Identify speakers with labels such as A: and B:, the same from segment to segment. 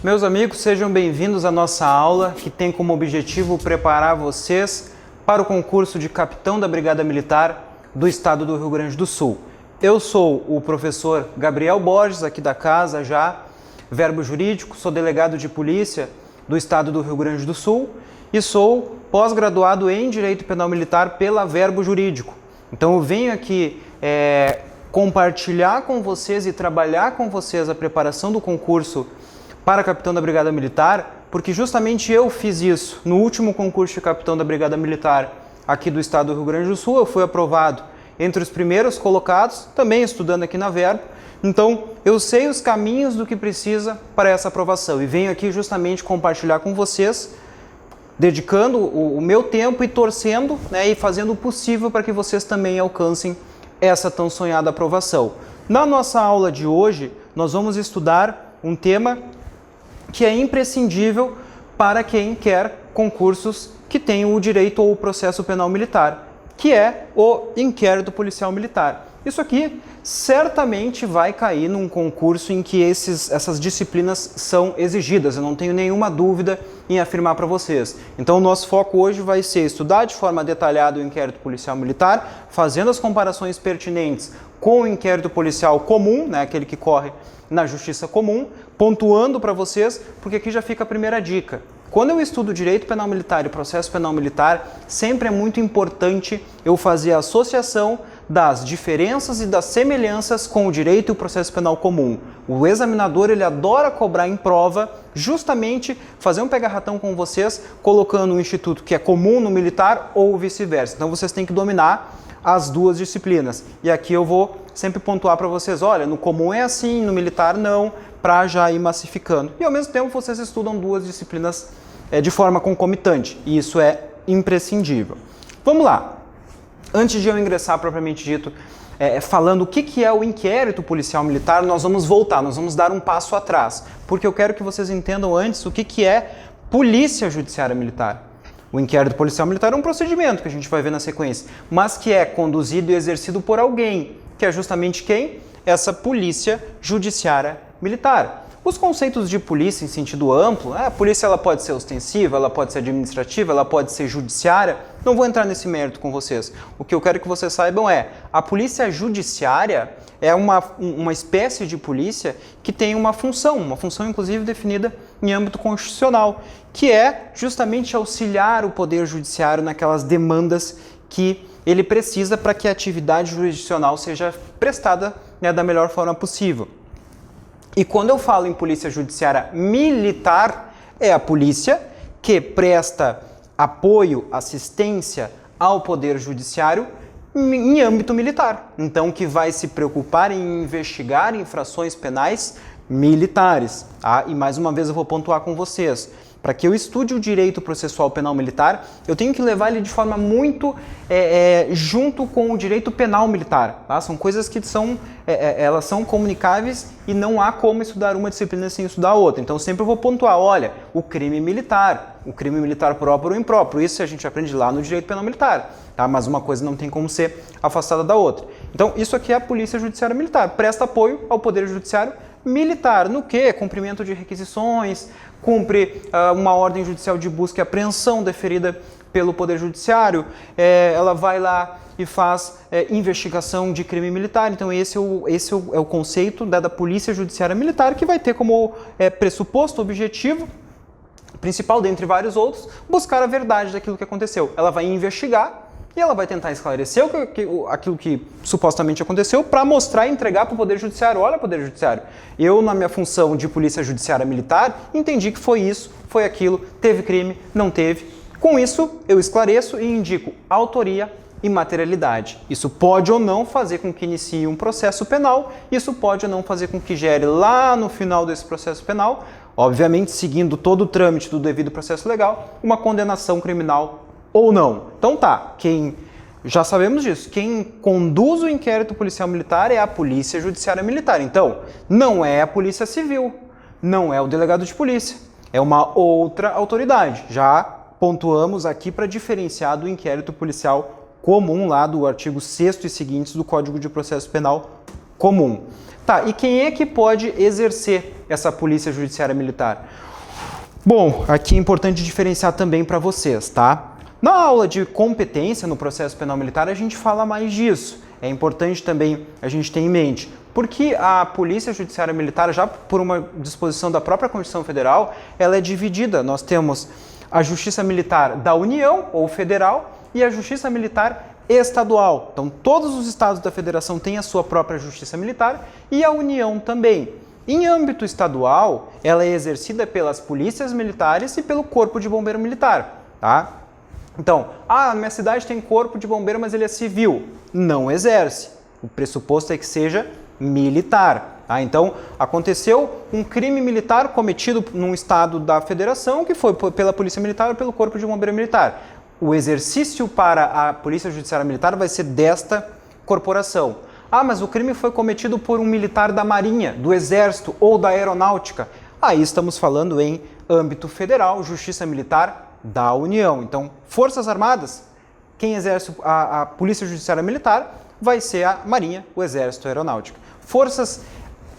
A: Meus amigos, sejam bem-vindos à nossa aula que tem como objetivo preparar vocês para o concurso de capitão da Brigada Militar do Estado do Rio Grande do Sul. Eu sou o professor Gabriel Borges, aqui da casa já, verbo jurídico, sou delegado de polícia do Estado do Rio Grande do Sul e sou pós-graduado em Direito Penal Militar pela Verbo Jurídico. Então eu venho aqui compartilhar com vocês e trabalhar com vocês a preparação do concurso para capitão da Brigada Militar, porque justamente eu fiz isso no último concurso de capitão da Brigada Militar aqui do Estado do Rio Grande do Sul. Eu fui aprovado entre os primeiros colocados, também estudando aqui na Verbo. Então eu sei os caminhos do que precisa para essa aprovação e venho aqui justamente compartilhar com vocês, dedicando o meu tempo e torcendo, e fazendo o possível para que vocês também alcancem essa tão sonhada aprovação. Na nossa aula de hoje, nós vamos estudar um tema que é imprescindível para quem quer concursos que tenham o direito ou o processo penal militar, que é o inquérito policial militar. Isso aqui certamente vai cair num concurso em que essas disciplinas são exigidas, eu não tenho nenhuma dúvida em afirmar para vocês. Então o nosso foco hoje vai ser estudar de forma detalhada o inquérito policial militar, fazendo as comparações pertinentes com o inquérito policial comum, aquele que corre na justiça comum, pontuando para vocês, porque aqui já fica a primeira dica. Quando eu estudo direito penal militar e processo penal militar, sempre é muito importante eu fazer a associação das diferenças e das semelhanças com o direito e o processo penal comum. O examinador, ele adora cobrar em prova, justamente fazer um pega-ratão com vocês, colocando um instituto que é comum no militar ou vice-versa. Então vocês têm que dominar as duas disciplinas. E aqui eu vou sempre pontuar para vocês, olha, no comum é assim, no militar não, para já ir massificando. E ao mesmo tempo vocês estudam duas disciplinas de forma concomitante, e isso é imprescindível. Vamos lá. Antes de eu ingressar propriamente dito, falando o que é o inquérito policial militar, nós vamos voltar, nós vamos dar um passo atrás, porque eu quero que vocês entendam antes o que é polícia judiciária militar. O inquérito policial militar é um procedimento que a gente vai ver na sequência, mas que é conduzido e exercido por alguém, que é justamente quem? Essa polícia judiciária militar. Os conceitos de polícia em sentido amplo, a polícia ela pode ser ostensiva, ela pode ser administrativa, ela pode ser judiciária, não vou entrar nesse mérito com vocês. O que eu quero que vocês saibam é, a polícia judiciária é uma espécie de polícia que tem uma função inclusive definida em âmbito constitucional, que é justamente auxiliar o poder judiciário naquelas demandas que ele precisa para que a atividade jurisdicional seja prestada da melhor forma possível. E quando eu falo em polícia judiciária militar, é a polícia que presta apoio, assistência ao poder judiciário em âmbito militar. Então, que vai se preocupar em investigar infrações penais militares. E mais uma vez eu vou pontuar com vocês. Para que eu estude o direito processual penal militar, eu tenho que levar ele de forma muito junto com o direito penal militar. São coisas que elas são comunicáveis e não há como estudar uma disciplina sem estudar a outra. Então sempre eu vou pontuar, olha, o crime militar próprio ou impróprio, isso a gente aprende lá no direito penal militar, mas uma coisa não tem como ser afastada da outra. Então isso aqui é a polícia judiciária militar, presta apoio ao poder judiciário militar, no que? Cumprimento de requisições, cumpre uma ordem judicial de busca e apreensão deferida pelo Poder Judiciário, ela vai lá e faz investigação de crime militar. Então esse é o conceito da Polícia Judiciária Militar, que vai ter como pressuposto, objetivo principal, dentre vários outros, buscar a verdade daquilo que aconteceu. Ela vai investigar e ela vai tentar esclarecer aquilo que supostamente aconteceu para mostrar e entregar para o Poder Judiciário. Olha, Poder Judiciário, eu na minha função de Polícia Judiciária Militar entendi que foi isso, foi aquilo, teve crime, não teve. Com isso, eu esclareço e indico autoria e materialidade. Isso pode ou não fazer com que inicie um processo penal, isso pode ou não fazer com que gere lá no final desse processo penal, obviamente seguindo todo o trâmite do devido processo legal, uma condenação criminal ou não. Então já sabemos disso, quem conduz o inquérito policial militar é a Polícia Judiciária Militar. Então, não é a Polícia Civil, não é o delegado de polícia, é uma outra autoridade. Já pontuamos aqui para diferenciar do inquérito policial comum lá do artigo 6º e seguintes do Código de Processo Penal comum. Tá, e quem é que pode exercer essa polícia judiciária militar? Bom, aqui é importante diferenciar também para vocês, tá? Na aula de competência no processo penal militar a gente fala mais disso. É importante também a gente ter em mente, porque a polícia judiciária militar, já por uma disposição da própria Constituição Federal, ela é dividida. Nós temos a Justiça Militar da União ou Federal e a Justiça Militar estadual. Então, todos os estados da federação têm a sua própria justiça militar e a União também. Em âmbito estadual, ela é exercida pelas polícias militares e pelo Corpo de Bombeiro Militar, tá? Então, minha cidade tem corpo de bombeiro, mas ele é civil. Não exerce. O pressuposto é que seja militar. Tá? Então, aconteceu um crime militar cometido num estado da federação que foi pela Polícia Militar ou pelo Corpo de Bombeiro Militar. O exercício para a Polícia Judiciária Militar vai ser desta corporação. Mas o crime foi cometido por um militar da Marinha, do Exército ou da Aeronáutica. Aí estamos falando em âmbito federal, Justiça Militar da União. Então, Forças Armadas, quem exerce a Polícia Judiciária Militar vai ser a Marinha, o Exército, a Aeronáutica.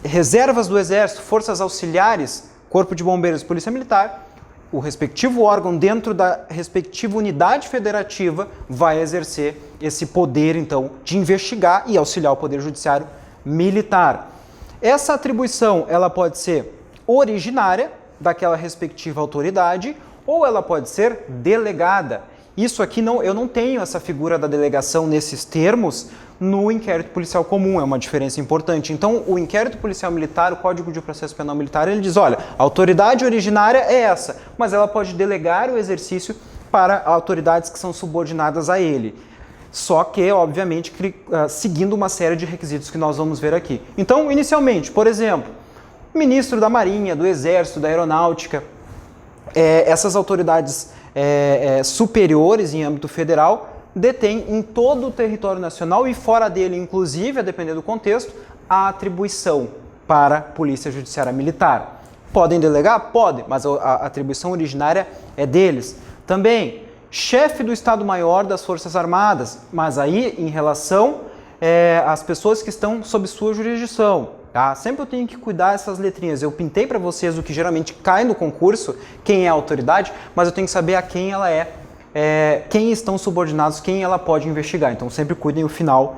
A: Reservas do Exército, Forças Auxiliares, Corpo de Bombeiros, Polícia Militar, o respectivo órgão dentro da respectiva unidade federativa vai exercer esse poder, então, de investigar e auxiliar o Poder Judiciário Militar. Essa atribuição, ela pode ser originária daquela respectiva autoridade ou ela pode ser delegada. Isso aqui, eu não tenho essa figura da delegação nesses termos no inquérito policial comum, é uma diferença importante. Então, o inquérito policial militar, o Código de Processo Penal Militar, ele diz, olha, a autoridade originária é essa, mas ela pode delegar o exercício para autoridades que são subordinadas a ele. Só que, obviamente, seguindo uma série de requisitos que nós vamos ver aqui. Então, inicialmente, por exemplo, o ministro da Marinha, do Exército, da Aeronáutica, essas autoridades superiores em âmbito federal detêm em todo o território nacional e fora dele, inclusive, a depender do contexto, a atribuição para a Polícia Judiciária Militar. Podem delegar? Podem, mas a atribuição originária é deles. Também, chefe do Estado-Maior das Forças Armadas, mas aí em relação às pessoas que estão sob sua jurisdição. Tá? Sempre eu tenho que cuidar dessas letrinhas. Eu pintei para vocês o que geralmente cai no concurso, quem é a autoridade, mas eu tenho que saber a quem ela quem estão subordinados, quem ela pode investigar. Então sempre cuidem o final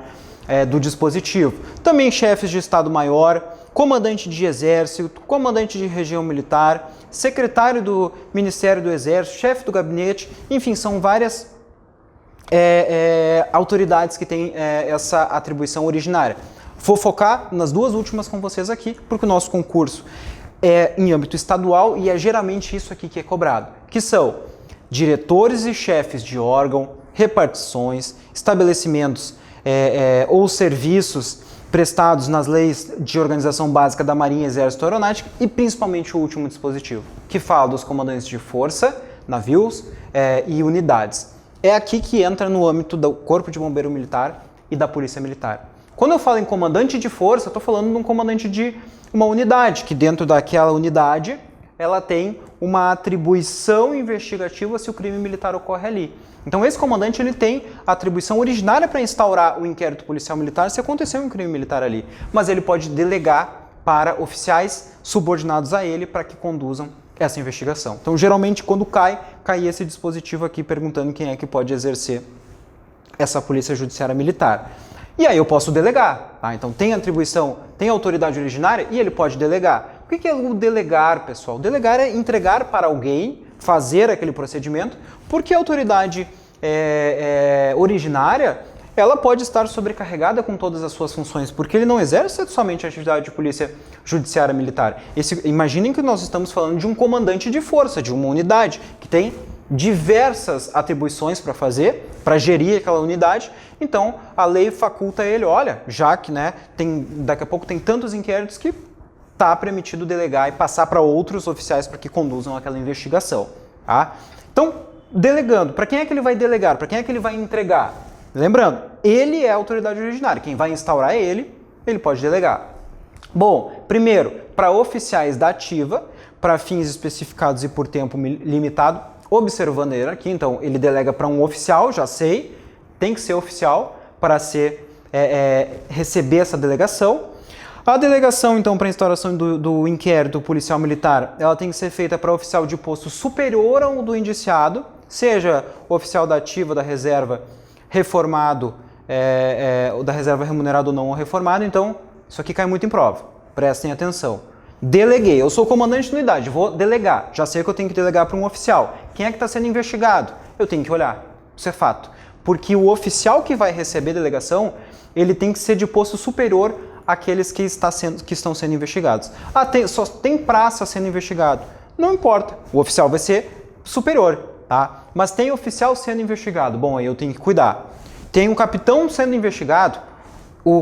A: do dispositivo. Também chefes de Estado-Maior, comandante de Exército, comandante de região militar, secretário do Ministério do Exército, chefe do gabinete, enfim, são várias autoridades que têm essa atribuição originária. Vou focar nas duas últimas com vocês aqui, porque o nosso concurso é em âmbito estadual e é geralmente isso aqui que é cobrado, que são diretores e chefes de órgão, repartições, estabelecimentos ou serviços prestados nas leis de organização básica da Marinha, Exército e Aeronáutica e principalmente o último dispositivo, que fala dos comandantes de força, navios e unidades. É aqui que entra no âmbito do Corpo de Bombeiro Militar e da Polícia Militar. Quando eu falo em comandante de força, eu estou falando de um comandante de uma unidade, que dentro daquela unidade ela tem uma atribuição investigativa se o crime militar ocorre ali. Então esse comandante ele tem a atribuição originária para instaurar o inquérito policial militar se aconteceu um crime militar ali, mas ele pode delegar para oficiais subordinados a ele para que conduzam essa investigação. Então geralmente quando cai esse dispositivo aqui perguntando quem é que pode exercer essa polícia judiciária militar. E aí eu posso delegar, tá? Então tem atribuição, tem autoridade originária e ele pode delegar. O que é o delegar, pessoal? Delegar é entregar para alguém fazer aquele procedimento, porque a autoridade originária, ela pode estar sobrecarregada com todas as suas funções, porque ele não exerce somente a atividade de polícia judiciária militar. Imaginem que nós estamos falando de um comandante de força, de uma unidade, que tem diversas atribuições para fazer, para gerir aquela unidade. Então, a lei faculta ele, olha, já que daqui a pouco tem tantos inquéritos que está permitido delegar e passar para outros oficiais para que conduzam aquela investigação. Tá? Então, delegando, para quem é que ele vai delegar? Para quem é que ele vai entregar? Lembrando, ele é a autoridade originária, quem vai instaurar é ele pode delegar. Bom, primeiro, para oficiais da ativa, para fins especificados e por tempo limitado, observando a hierarquia, então ele delega para um oficial, já sei, tem que ser oficial para receber essa delegação. A delegação, então, para a instauração do inquérito policial militar, ela tem que ser feita para oficial de posto superior ao do indiciado, seja oficial da ativa, da reserva, reformado, da reserva remunerado ou não, ou reformado. Então, isso aqui cai muito em prova. Prestem atenção. Deleguei. Eu sou comandante de unidade, vou delegar. Já sei que eu tenho que delegar para um oficial. Quem é que está sendo investigado? Eu tenho que olhar. Isso é fato. Porque o oficial que vai receber delegação, ele tem que ser de posto superior àqueles que estão sendo investigados. Só tem praça sendo investigado. Não importa. O oficial vai ser superior, tá? Mas tem oficial sendo investigado. Bom, aí eu tenho que cuidar. Tem um capitão sendo investigado,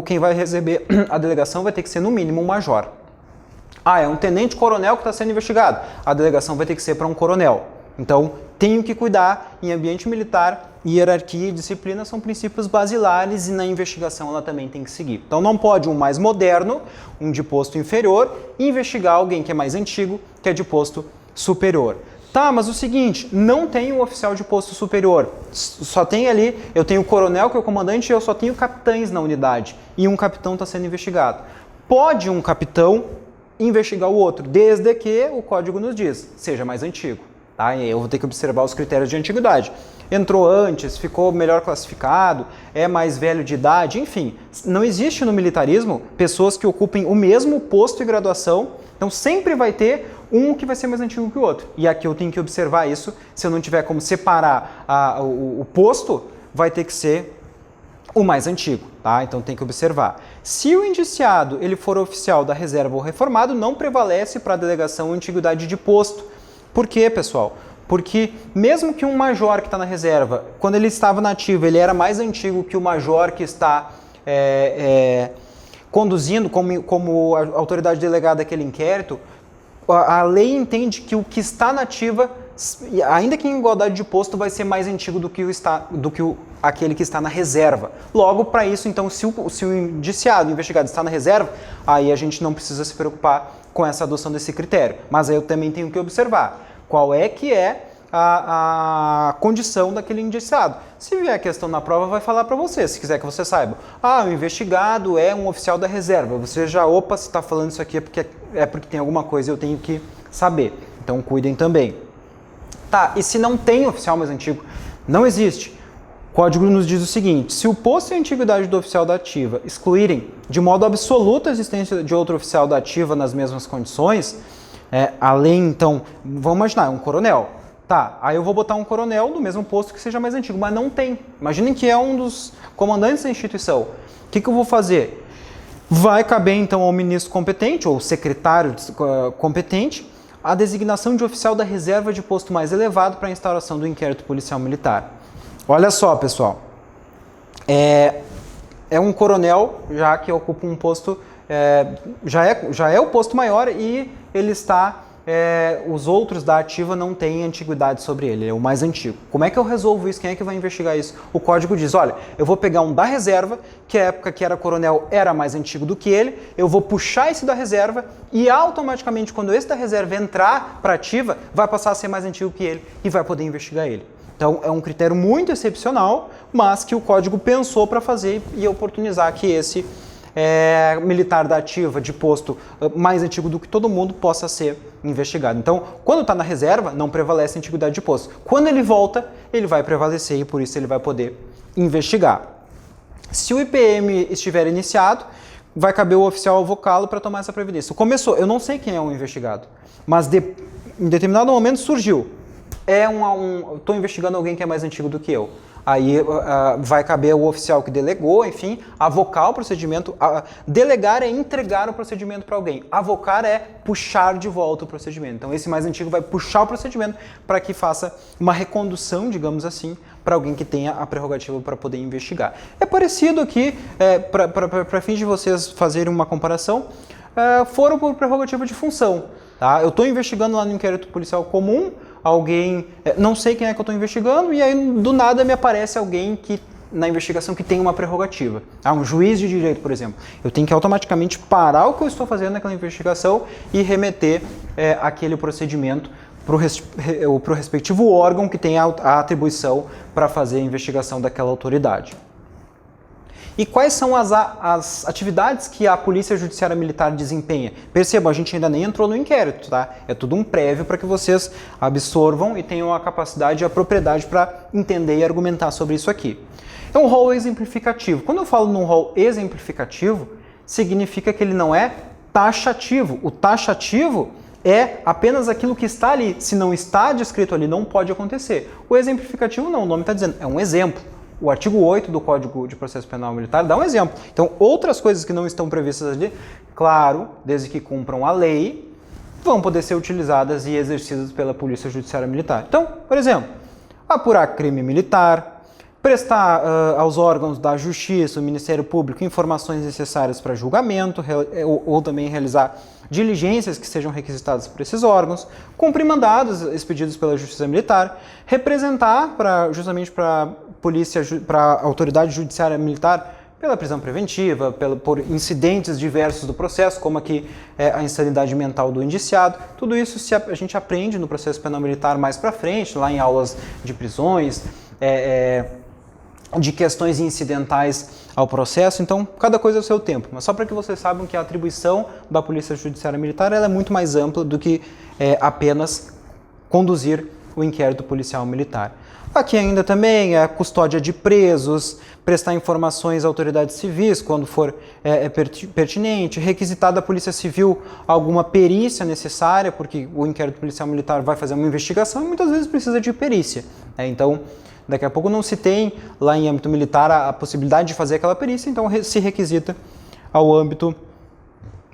A: quem vai receber a delegação vai ter que ser no mínimo um major. É um tenente-coronel que está sendo investigado. A delegação vai ter que ser para um coronel. Então, tenho que cuidar. Em ambiente militar, hierarquia e disciplina são princípios basilares e na investigação ela também tem que seguir. Então, não pode um mais moderno, um de posto inferior, investigar alguém que é mais antigo, que é de posto superior. Tá, mas o seguinte, não tem um oficial de posto superior, só tem ali, eu tenho o coronel que é o comandante e eu só tenho capitães na unidade e um capitão está sendo investigado. Pode um capitão investigar o outro, desde que o código nos diz, seja mais antigo, tá? E eu vou ter que observar os critérios de antiguidade. Entrou antes, ficou melhor classificado, é mais velho de idade, enfim. Não existe no militarismo pessoas que ocupem o mesmo posto e graduação, então sempre vai ter um que vai ser mais antigo que o outro. E aqui eu tenho que observar isso, se eu não tiver como separar o posto, vai ter que ser o mais antigo, tá? Então tem que observar. Se o indiciado ele for oficial da reserva ou reformado, não prevalece para a delegação a antiguidade de posto. Por quê, pessoal? Porque mesmo que um major que está na reserva, quando ele estava na ativa, ele era mais antigo que o major que está conduzindo como autoridade delegada daquele inquérito, a lei entende que o que está na ativa, ainda que em igualdade de posto, vai ser mais antigo do que aquele que está na reserva. Logo, para isso, então, se o indiciado, o investigado está na reserva, aí a gente não precisa se preocupar com essa adoção desse critério. Mas aí eu também tenho que observar qual é que é a condição daquele indiciado. Se vier a questão na prova, vai falar para você, se quiser que você saiba. O investigado é um oficial da reserva. Você já, se está falando isso aqui é porque tem alguma coisa eu tenho que saber. Então, cuidem também. Tá, e se não tem oficial mais antigo? Não existe. O código nos diz o seguinte: se o posto e a antiguidade do oficial da ativa excluírem de modo absoluto a existência de outro oficial da ativa nas mesmas condições, além, então, vamos imaginar, um coronel. Tá, aí eu vou botar um coronel no mesmo posto que seja mais antigo, mas não tem. Imaginem que é um dos comandantes da instituição. O que eu vou fazer? Vai caber, então, ao ministro competente, ou secretário competente, a designação de oficial da reserva de posto mais elevado para a instauração do inquérito policial militar. Olha só, pessoal. É um coronel, já que ocupa um posto, já é o posto maior e ele está... os outros da ativa não têm antiguidade sobre ele, é o mais antigo. Como é que eu resolvo isso? Quem é que vai investigar isso? O código diz, olha, eu vou pegar um da reserva, que a época que era coronel era mais antigo do que ele, eu vou puxar esse da reserva e automaticamente quando esse da reserva entrar para ativa, vai passar a ser mais antigo que ele e vai poder investigar ele. Então é um critério muito excepcional, mas que o código pensou para fazer e oportunizar que esse militar da ativa de posto mais antigo do que todo mundo possa ser investigado. Então, quando está na reserva, não prevalece a antiguidade de posto. Quando ele volta, ele vai prevalecer e por isso ele vai poder investigar. Se o IPM estiver iniciado, vai caber o oficial avocá-lo para tomar essa previdência. Começou, eu não sei quem é o investigado, mas em determinado momento surgiu. Estou investigando alguém que é mais antigo do que eu. Aí vai caber o oficial que delegou, enfim, avocar o procedimento. Delegar é entregar o procedimento para alguém. Avocar é puxar de volta o procedimento. Então, esse mais antigo vai puxar o procedimento para que faça uma recondução, digamos assim, para alguém que tenha a prerrogativa para poder investigar. É parecido aqui, para fins de vocês fazerem uma comparação, foram por prerrogativa de função. Tá? Eu estou investigando lá no inquérito policial comum, alguém, não sei quem é que eu estou investigando, e aí do nada me aparece alguém na investigação que tem uma prerrogativa. Um juiz de direito, por exemplo. Eu tenho que automaticamente parar o que eu estou fazendo naquela investigação e remeter aquele procedimento para o respectivo órgão que tem a atribuição para fazer a investigação daquela autoridade. E quais são as atividades que a Polícia Judiciária Militar desempenha? Percebam, a gente ainda nem entrou no inquérito, tá? É tudo um prévio para que vocês absorvam e tenham a capacidade e a propriedade para entender e argumentar sobre isso aqui. Então, o rol exemplificativo. Quando eu falo num rol exemplificativo, significa que ele não é taxativo. O taxativo é apenas aquilo que está ali. Se não está descrito ali, não pode acontecer. O exemplificativo não, o nome está dizendo, é um exemplo. O artigo 8 do Código de Processo Penal Militar dá um exemplo. Então, outras coisas que não estão previstas ali, claro, desde que cumpram a lei, vão poder ser utilizadas e exercidas pela Polícia Judiciária Militar. Então, por exemplo, apurar crime militar, prestar aos órgãos da Justiça, o Ministério Público, informações necessárias para julgamento, ou também realizar diligências que sejam requisitadas por esses órgãos, cumprir mandados expedidos pela Justiça Militar, representar justamente para a autoridade judiciária militar pela prisão preventiva, por incidentes diversos do processo, como aqui a insanidade mental do indiciado. Tudo isso a gente aprende no processo penal militar mais para frente, lá em aulas de prisões, de questões incidentais ao processo, então cada coisa é o seu tempo, mas só para que vocês saibam que a atribuição da Polícia Judiciária Militar ela é muito mais ampla do que apenas conduzir o inquérito policial militar. Aqui ainda também a custódia de presos, prestar informações a autoridades civis quando for pertinente, requisitar da Polícia Civil alguma perícia necessária, porque o inquérito policial militar vai fazer uma investigação e muitas vezes precisa de perícia, então daqui a pouco não se tem lá em âmbito militar a possibilidade de fazer aquela perícia, então se requisita ao âmbito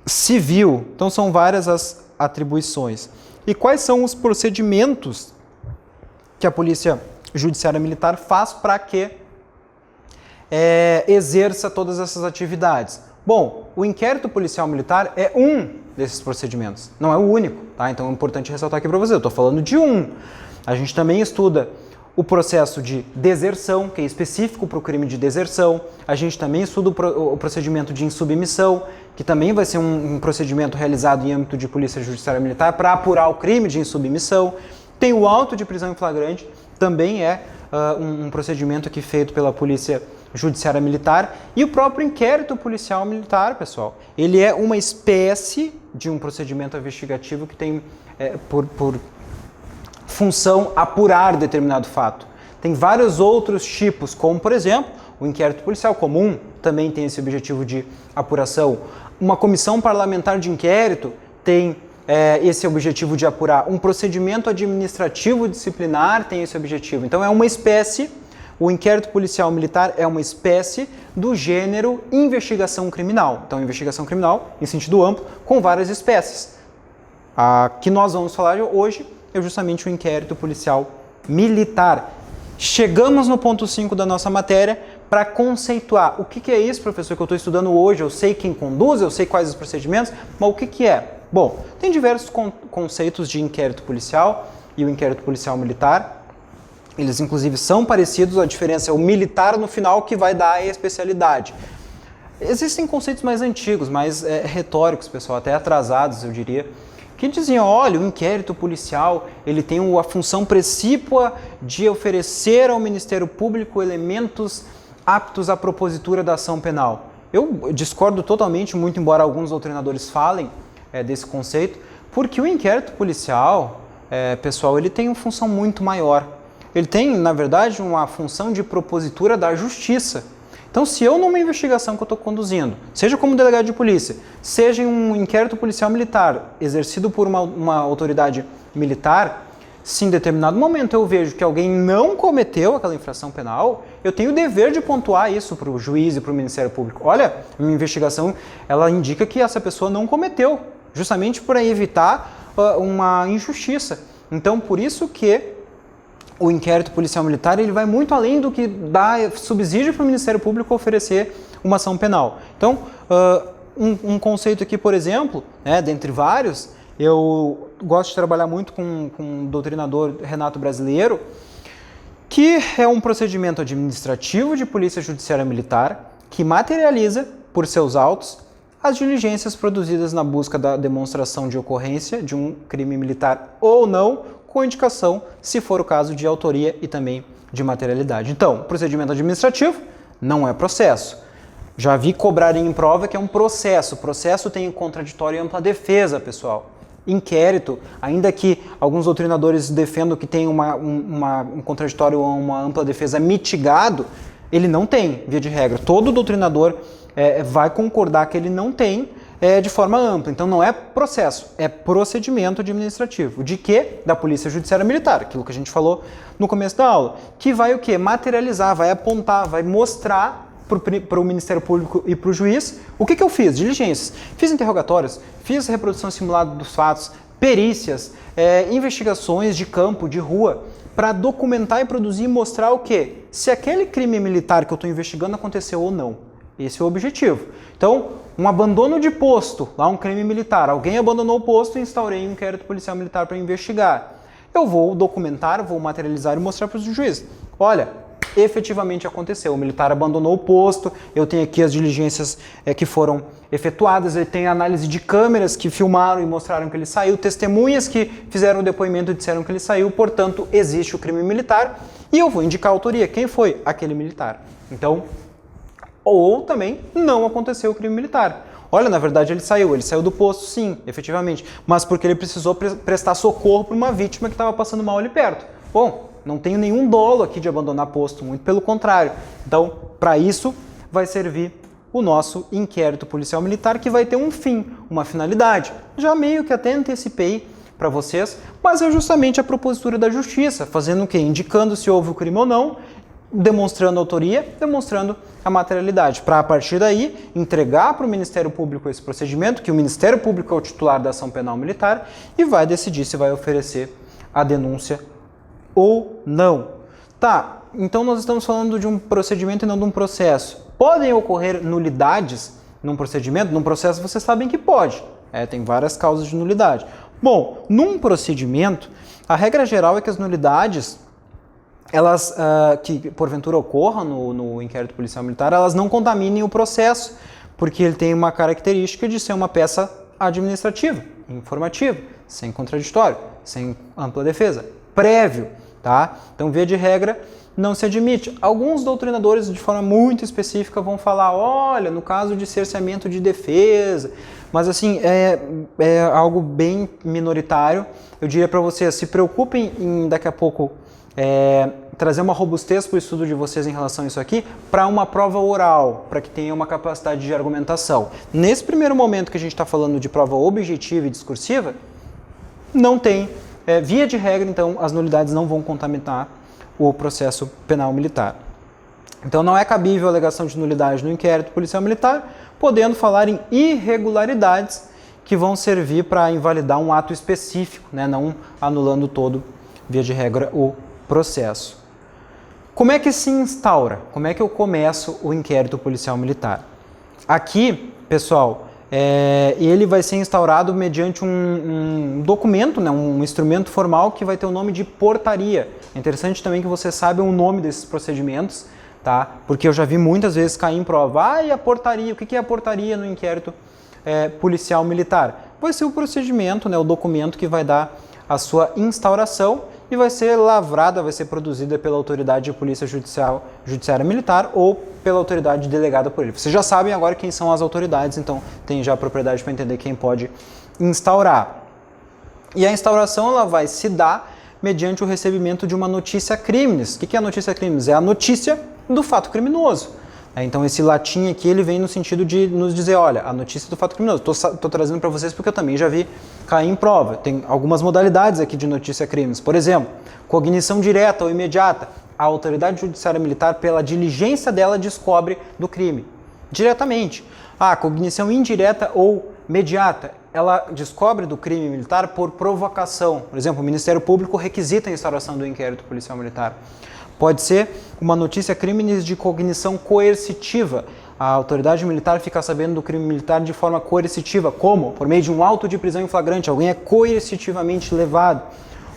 A: civil. Então são várias as atribuições. E quais são os procedimentos que a Polícia Judiciária Militar faz para que exerça todas essas atividades? Bom, o inquérito policial militar é um desses procedimentos, não é o único, tá? Então é importante ressaltar aqui para você, eu estou falando de um. A gente também estuda o processo de deserção, que é específico para o crime de deserção. A gente também estuda o procedimento de insubmissão, que também vai ser um procedimento realizado em âmbito de Polícia Judiciária Militar para apurar o crime de insubmissão. Tem o auto de prisão em flagrante, também é um procedimento aqui feito pela Polícia Judiciária Militar. E o próprio inquérito policial militar, pessoal, ele é uma espécie de um procedimento investigativo que tem por função apurar determinado fato. Tem vários outros tipos, como por exemplo, o inquérito policial comum também tem esse objetivo de apuração. Uma comissão parlamentar de inquérito tem esse objetivo de apurar. Um procedimento administrativo disciplinar tem esse objetivo. Então é uma espécie, o inquérito policial militar é uma espécie do gênero investigação criminal. Então investigação criminal em sentido amplo com várias espécies. A que nós vamos falar hoje é justamente o inquérito policial militar. Chegamos no ponto 5 da nossa matéria para conceituar. O que é isso, professor, que eu estou estudando hoje? Eu sei quem conduz, eu sei quais os procedimentos, mas o que é? Bom, tem diversos conceitos de inquérito policial e o inquérito policial militar. Eles, inclusive, são parecidos, a diferença é o militar no final que vai dar a especialidade. Existem conceitos mais antigos, mais retóricos, pessoal, até atrasados, eu diria, que diziam, olha, o inquérito policial ele tem a função precípua de oferecer ao Ministério Público elementos aptos à propositura da ação penal. Eu discordo totalmente, muito embora alguns doutrinadores falem desse conceito, porque o inquérito policial, pessoal, ele tem uma função muito maior. Ele tem, na verdade, uma função de propositura da justiça. Então, se eu numa investigação que eu estou conduzindo, seja como delegado de polícia, seja em um inquérito policial militar exercido por uma autoridade militar, se em determinado momento eu vejo que alguém não cometeu aquela infração penal, eu tenho o dever de pontuar isso para o juiz e para o Ministério Público. Olha, minha investigação ela indica que essa pessoa não cometeu, justamente para evitar uma injustiça. Então, por isso que o inquérito policial militar ele vai muito além do que dá subsídio para o Ministério Público oferecer uma ação penal. Então, um conceito aqui, por exemplo, dentre vários, eu gosto de trabalhar muito com o doutrinador Renato Brasileiro, que é um procedimento administrativo de Polícia Judiciária Militar que materializa, por seus autos, as diligências produzidas na busca da demonstração de ocorrência de um crime militar ou não, com indicação, se for o caso, de autoria e também de materialidade. Então, procedimento administrativo não é processo. Já vi cobrarem em prova que é um processo. O processo tem contraditório e ampla defesa, pessoal. Inquérito, ainda que alguns doutrinadores defendam que tem um contraditório ou uma ampla defesa mitigado, ele não tem, via de regra. Todo doutrinador vai concordar que ele não tem de forma ampla. Então não é processo, é procedimento administrativo. De quê? Da Polícia Judiciária Militar, aquilo que a gente falou no começo da aula. Que vai o quê? Materializar, vai apontar, vai mostrar para o Ministério Público e para o juiz o que eu fiz? Diligências. Fiz interrogatórios, fiz reprodução simulada dos fatos, perícias, investigações de campo, de rua, para documentar e produzir e mostrar o quê? Se aquele crime militar que eu estou investigando aconteceu ou não. Esse é o objetivo. Então, um abandono de posto, lá um crime militar, alguém abandonou o posto e instaurei um inquérito policial militar para investigar. Eu vou documentar, vou materializar e mostrar para o juiz. Olha, efetivamente aconteceu, o militar abandonou o posto, eu tenho aqui as diligências que foram efetuadas, eu tenho análise de câmeras que filmaram e mostraram que ele saiu, testemunhas que fizeram o depoimento e disseram que ele saiu, portanto, existe o crime militar e eu vou indicar a autoria. Quem foi? Aquele militar. Então, ou também não aconteceu o crime militar. Olha, na verdade ele saiu do posto, sim, efetivamente, mas porque ele precisou prestar socorro para uma vítima que estava passando mal ali perto. Bom, não tenho nenhum dolo aqui de abandonar posto, muito pelo contrário. Então, para isso, vai servir o nosso inquérito policial militar, que vai ter um fim, uma finalidade. Já meio que até antecipei para vocês, mas é justamente a propositura da justiça, fazendo o quê? Indicando se houve o crime ou não, demonstrando a autoria, demonstrando a materialidade, para a partir daí entregar para o Ministério Público esse procedimento, que o Ministério Público é o titular da ação penal militar e vai decidir se vai oferecer a denúncia ou não. Tá, então nós estamos falando de um procedimento e não de um processo. Podem ocorrer nulidades num procedimento? Num processo vocês sabem que pode. Tem várias causas de nulidade. Bom, num procedimento, a regra geral é que as nulidades, elas que porventura ocorram no inquérito policial militar, elas não contaminem o processo, porque ele tem uma característica de ser uma peça administrativa, informativa, sem contraditório, sem ampla defesa, prévio. Tá? Então, via de regra, não se admite. Alguns doutrinadores, de forma muito específica, vão falar, olha, no caso de cerceamento de defesa, mas assim, é algo bem minoritário. Eu diria para vocês, se preocupem em, daqui a pouco, trazer uma robustez para o estudo de vocês em relação a isso aqui, para uma prova oral, para que tenha uma capacidade de argumentação. Nesse primeiro momento que a gente está falando de prova objetiva e discursiva, não tem. Via de regra, então, as nulidades não vão contaminar o processo penal militar. Então, não é cabível a alegação de nulidade no inquérito policial militar, podendo falar em irregularidades que vão servir para invalidar um ato específico, né, não anulando todo, via de regra, o processo. Como é que se instaura? Como é que eu começo o inquérito policial militar? Aqui, pessoal, ele vai ser instaurado mediante um documento, né, um instrumento formal que vai ter o nome de portaria. É interessante também que vocês saibam o nome desses procedimentos, tá? Porque eu já vi muitas vezes cair em prova. E a portaria? O que é a portaria no inquérito policial militar? Vai ser o procedimento, né, o documento que vai dar a sua instauração e vai ser lavrada, vai ser produzida pela autoridade de polícia judiciária militar ou pela autoridade delegada por ele. Vocês já sabem agora quem são as autoridades, então tem já a propriedade para entender quem pode instaurar. E a instauração ela vai se dar mediante o recebimento de uma notícia criminis. O que é a notícia criminis? É a notícia do fato criminoso. Então esse latim aqui ele vem no sentido de nos dizer, olha, a notícia do fato criminoso. Estou trazendo para vocês porque eu também já vi cair em prova. Tem algumas modalidades aqui de notícia criminis. Por exemplo, cognição direta ou imediata. A autoridade judiciária militar, pela diligência dela, descobre do crime. Diretamente. Cognição indireta ou mediata. Ela descobre do crime militar por provocação. Por exemplo, o Ministério Público requisita a instauração do inquérito policial militar. Pode ser uma notícia criminis de cognição coercitiva. A autoridade militar fica sabendo do crime militar de forma coercitiva. Como? Por meio de um auto de prisão em flagrante. Alguém é coercitivamente levado.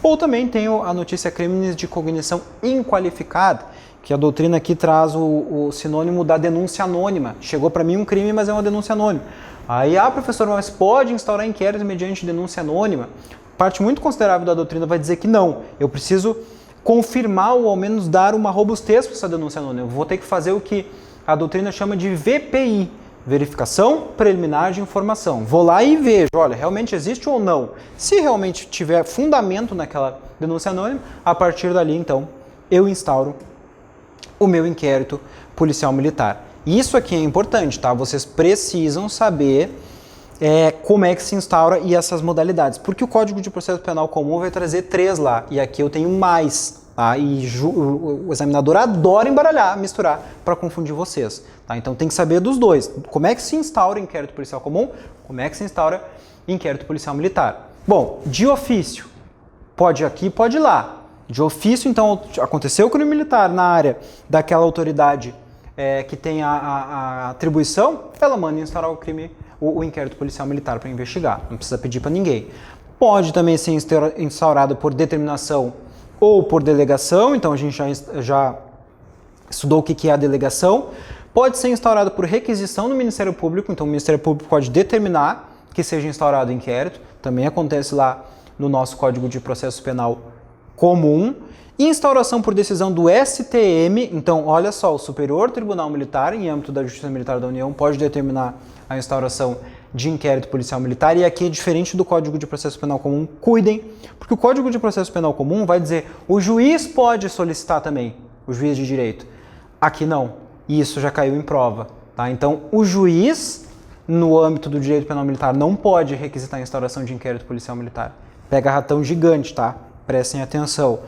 A: Ou também tem a notícia criminis de cognição inqualificada, que a doutrina aqui traz o sinônimo da denúncia anônima. Chegou para mim um crime, mas é uma denúncia anônima. Aí, professor, mas pode instaurar inquérito mediante denúncia anônima? Parte muito considerável da doutrina vai dizer que não. Eu preciso confirmar ou ao menos dar uma robustez para essa denúncia anônima. Eu vou ter que fazer o que a doutrina chama de VPI, verificação preliminar de informação. Vou lá e vejo, olha, realmente existe ou não. Se realmente tiver fundamento naquela denúncia anônima, a partir dali, então, eu instauro o meu inquérito policial militar. Isso aqui é importante, tá? Vocês precisam saber como é que se instaura e essas modalidades. Porque o Código de Processo Penal Comum vai trazer 3 lá, e aqui eu tenho mais. Tá? E o examinador adora embaralhar, misturar, para confundir vocês. Tá? Então tem que saber dos dois. Como é que se instaura inquérito policial comum? Como é que se instaura inquérito policial militar? Bom, de ofício, pode ir aqui, pode ir lá. De ofício, então, aconteceu o crime militar na área daquela autoridade que tem a atribuição, ela manda instaurar o inquérito policial militar para investigar. Não precisa pedir para ninguém. Pode também ser instaurado por determinação ou por delegação, então a gente já estudou o que é a delegação. Pode ser instaurado por requisição do Ministério Público, então o Ministério Público pode determinar que seja instaurado o inquérito, também acontece lá no nosso Código de Processo Penal Comum. Instauração por decisão do STM, então olha só, o Superior Tribunal Militar, em âmbito da Justiça Militar da União, pode determinar a instauração de inquérito policial militar, e aqui é diferente do Código de Processo Penal Comum. Cuidem, porque o Código de Processo Penal Comum vai dizer o juiz pode solicitar também, o juiz de direito. Aqui não, e isso já caiu em prova. Tá? Então, o juiz, no âmbito do direito penal militar, não pode requisitar a instauração de inquérito policial militar. Pega ratão gigante, tá? Prestem atenção.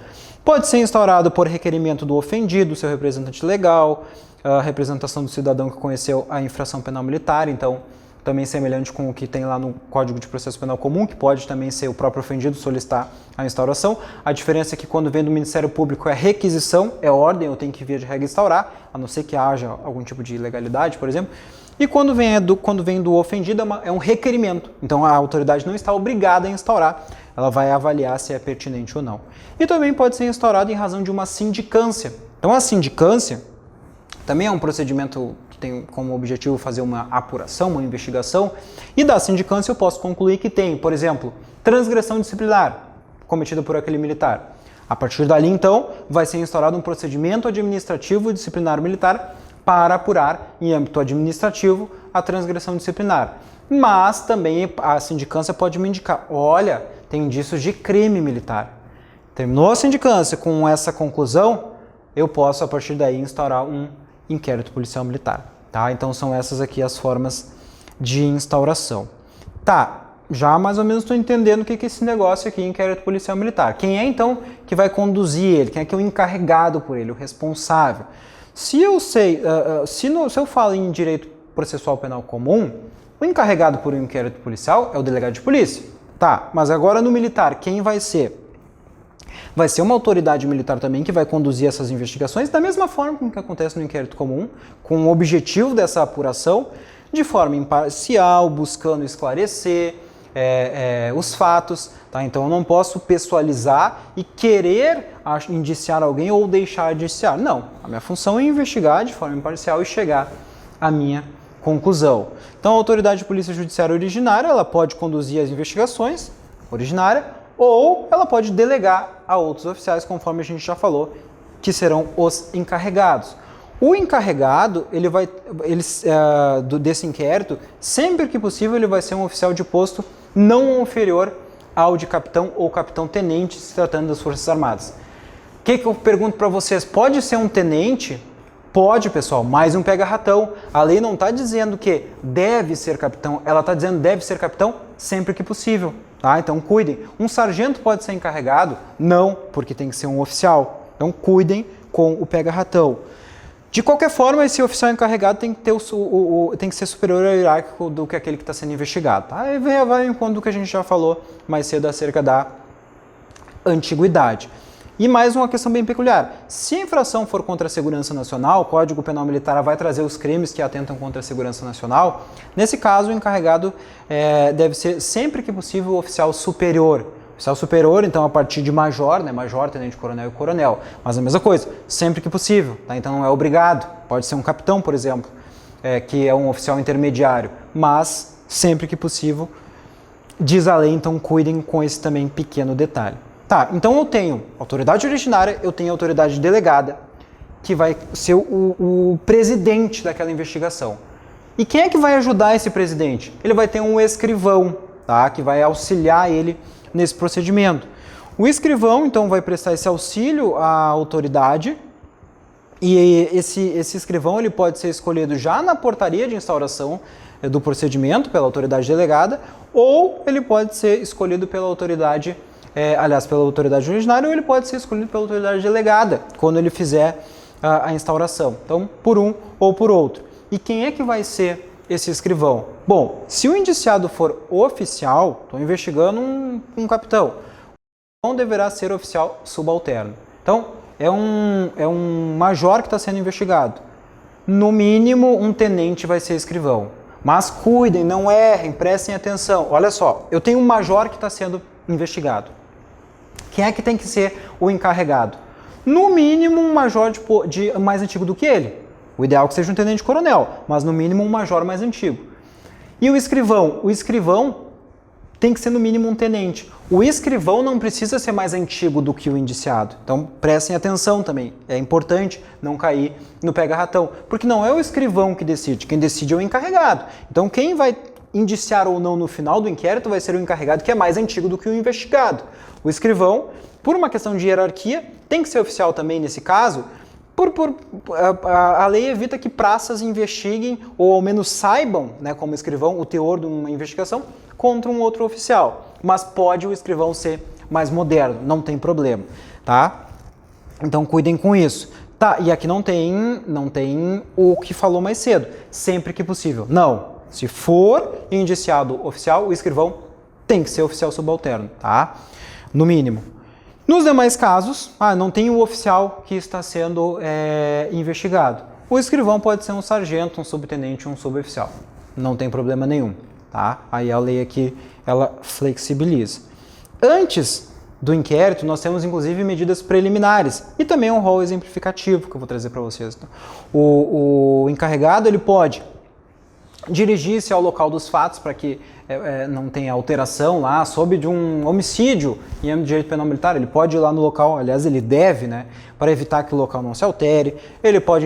A: Pode ser instaurado por requerimento do ofendido, seu representante legal, a representação do cidadão que conheceu a infração penal militar, então também semelhante com o que tem lá no Código de Processo Penal Comum, que pode também ser o próprio ofendido solicitar a instauração. A diferença é que quando vem do Ministério Público é requisição, é ordem, eu tenho que via de regra instaurar, a não ser que haja algum tipo de ilegalidade, por exemplo. E quando vem do ofendido é um requerimento, então a autoridade não está obrigada a instaurar, ela vai avaliar se é pertinente ou não. E também pode ser instaurado em razão de uma sindicância. Então a sindicância também é um procedimento que tem como objetivo fazer uma apuração, uma investigação, e da sindicância eu posso concluir que tem, por exemplo, transgressão disciplinar cometida por aquele militar. A partir dali, então, vai ser instaurado um procedimento administrativo disciplinar militar para apurar, em âmbito administrativo, a transgressão disciplinar. Mas também a sindicância pode me indicar, olha, tem indícios de crime militar. Terminou a sindicância com essa conclusão, eu posso, a partir daí, instaurar um inquérito policial militar. Tá? Então, são essas aqui as formas de instauração. Tá, já mais ou menos estou entendendo o que é esse negócio aqui, inquérito policial militar. Quem é, então, que vai conduzir ele? Quem é que é o encarregado por ele, o responsável? Se eu sei, se eu falo em direito processual penal comum, o encarregado por um inquérito policial é o delegado de polícia. Tá, mas agora no militar, quem vai ser? Vai ser uma autoridade militar também que vai conduzir essas investigações, da mesma forma como que acontece no inquérito comum, com o objetivo dessa apuração, de forma imparcial, buscando esclarecer os fatos. Tá? Então eu não posso pessoalizar e querer indiciar alguém ou deixar de indiciar. Não, a minha função é investigar de forma imparcial e chegar à minha conclusão. Então a autoridade de polícia judiciária originária, ela pode conduzir as investigações originária, ou ela pode delegar a outros oficiais, conforme a gente já falou, que serão os encarregados. O encarregado, desse inquérito, sempre que possível, ele vai ser um oficial de posto não inferior ao de capitão ou capitão-tenente, se tratando das Forças Armadas. O que eu pergunto para vocês? Pode ser um tenente? Pode, pessoal, mais um pega-ratão. A lei não está dizendo que deve ser capitão, ela está dizendo deve ser capitão sempre que possível. Tá? Então cuidem. Um sargento pode ser encarregado? Não, porque tem que ser um oficial. Então cuidem com o pega-ratão. De qualquer forma, esse oficial encarregado tem que, tem que ser superior ao hierárquico do que aquele que está sendo investigado. Tá? Aí vai em conta do que a gente já falou mais cedo acerca da antiguidade. E mais uma questão bem peculiar. Se a infração for contra a segurança nacional, o Código Penal Militar vai trazer os crimes que atentam contra a segurança nacional. Nesse caso, o encarregado deve ser, sempre que possível, o oficial superior. Oficial superior, então, a partir de major, né? Major, tenente coronel e coronel. Mas a mesma coisa, sempre que possível. Tá? Então, não é obrigado. Pode ser um capitão, por exemplo, que é um oficial intermediário. Mas, sempre que possível, diz a lei, então, cuidem com esse também pequeno detalhe. Tá, então eu tenho autoridade originária, eu tenho autoridade delegada que vai ser o presidente daquela investigação. E quem é que vai ajudar esse presidente? Ele vai ter um escrivão, tá? Que vai auxiliar ele nesse procedimento. O escrivão, então, vai prestar esse auxílio à autoridade, e esse escrivão ele pode ser escolhido já na portaria de instauração do procedimento pela autoridade delegada, ou ele pode ser escolhido pela autoridade, pela autoridade originária, ou ele pode ser escolhido pela autoridade delegada, quando ele fizer a instauração. Então, por um ou por outro. E quem é que vai ser esse escrivão? Bom, se o indiciado for oficial, estou investigando um capitão, o escrivão deverá ser oficial subalterno. Então, é um major que está sendo investigado. No mínimo, um tenente vai ser escrivão. Mas cuidem, não errem, prestem atenção. Olha só, eu tenho um major que está sendo investigado. Quem é que tem que ser o encarregado? No mínimo, um major mais antigo do que ele. O ideal é que seja um tenente-coronel, mas no mínimo um major mais antigo. E o escrivão? O escrivão tem que ser no mínimo um tenente. O escrivão não precisa ser mais antigo do que o indiciado. Então prestem atenção também. É importante não cair no pega-ratão. Porque não é o escrivão que decide. Quem decide é o encarregado. Então quem vai indiciar ou não no final do inquérito vai ser o encarregado que é mais antigo do que o investigado. O escrivão, por uma questão de hierarquia, tem que ser oficial também nesse caso. A lei evita que praças investiguem ou ao menos saibam, né, como escrivão, o teor de uma investigação contra um outro oficial. Mas pode o escrivão ser mais moderno, não tem problema, tá? Então cuidem com isso. Tá, e aqui não tem o que falou mais cedo, sempre que possível. Não, se for indiciado oficial, o escrivão tem que ser oficial subalterno, tá? No mínimo. Nos demais casos, não tem o oficial que está sendo investigado. O escrivão pode ser um sargento, um subtenente, um suboficial. Não tem problema nenhum, tá? Aí a lei aqui, ela flexibiliza. Antes do inquérito, nós temos inclusive medidas preliminares e também um rol exemplificativo que eu vou trazer para vocês. O encarregado, ele pode dirigir-se ao local dos fatos para que não tenha alteração lá, sob de um homicídio em âmbito de direito penal militar. Ele pode ir lá no local, aliás, ele deve, né, para evitar que o local não se altere. Ele pode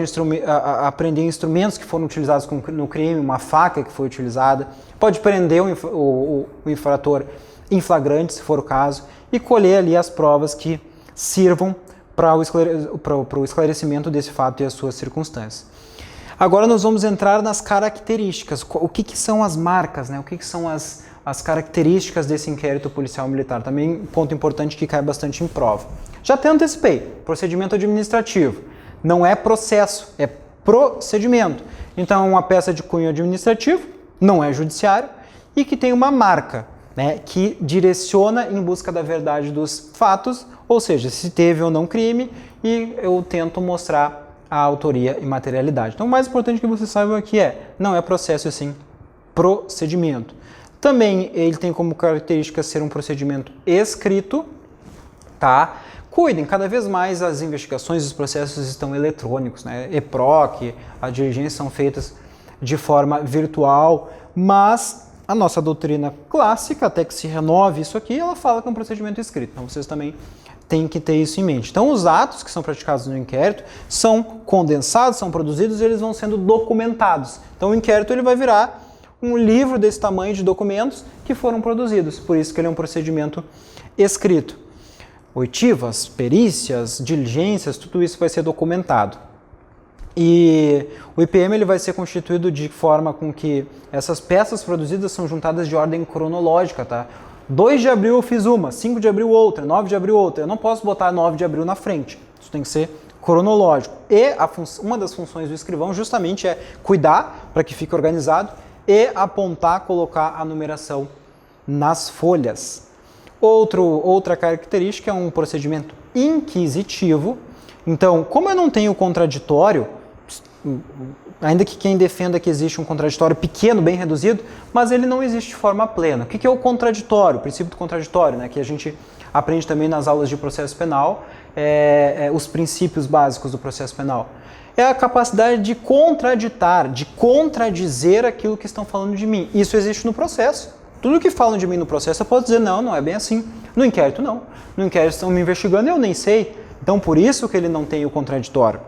A: apreender instrumentos que foram utilizados no crime, uma faca que foi utilizada. Pode prender o infrator em flagrante, se for o caso, e colher ali as provas que sirvam para o esclarecimento desse fato e as suas circunstâncias. Agora nós vamos entrar nas características. O que são as marcas, né? O que são as características desse inquérito policial militar? Também um ponto importante que cai bastante em prova. Já até antecipei, procedimento administrativo. Não é processo, é procedimento. Então, uma peça de cunho administrativo, não é judiciário, e que tem uma marca, né, que direciona em busca da verdade dos fatos, ou seja, se teve ou não crime, e eu tento mostrar a autoria e materialidade. Então, o mais importante que você saiba aqui não é processo, e sim procedimento. Também ele tem como característica ser um procedimento escrito, tá? Cuidem, cada vez mais as investigações e os processos estão eletrônicos, né? EPROC, as diligências são feitas de forma virtual, mas a nossa doutrina clássica, até que se renove isso aqui, ela fala que é um procedimento escrito. Então, vocês também tem que ter isso em mente. Então, os atos que são praticados no inquérito são condensados, são produzidos e eles vão sendo documentados. Então, o inquérito ele vai virar um livro desse tamanho de documentos que foram produzidos. Por isso que ele é um procedimento escrito. Oitivas, perícias, diligências, tudo isso vai ser documentado. E o IPM ele vai ser constituído de forma com que essas peças produzidas são juntadas de ordem cronológica, tá? 2 de abril eu fiz uma, 5 de abril outra, 9 de abril outra. Eu não posso botar 9 de abril na frente. Isso tem que ser cronológico. E uma das funções do escrivão justamente é cuidar para que fique organizado e apontar, colocar a numeração nas folhas. Outra característica é um procedimento inquisitivo. Então, como eu não tenho contraditório, ainda que quem defenda que existe um contraditório pequeno, bem reduzido, mas ele não existe de forma plena. O que é o contraditório? O princípio do contraditório, né, que a gente aprende também nas aulas de processo penal, os princípios básicos do processo penal. É a capacidade de contraditar, de contradizer aquilo que estão falando de mim. Isso existe no processo. Tudo que falam de mim no processo eu posso dizer, não é bem assim. No inquérito, não. No inquérito estão me investigando e eu nem sei. Então, por isso que ele não tem o contraditório.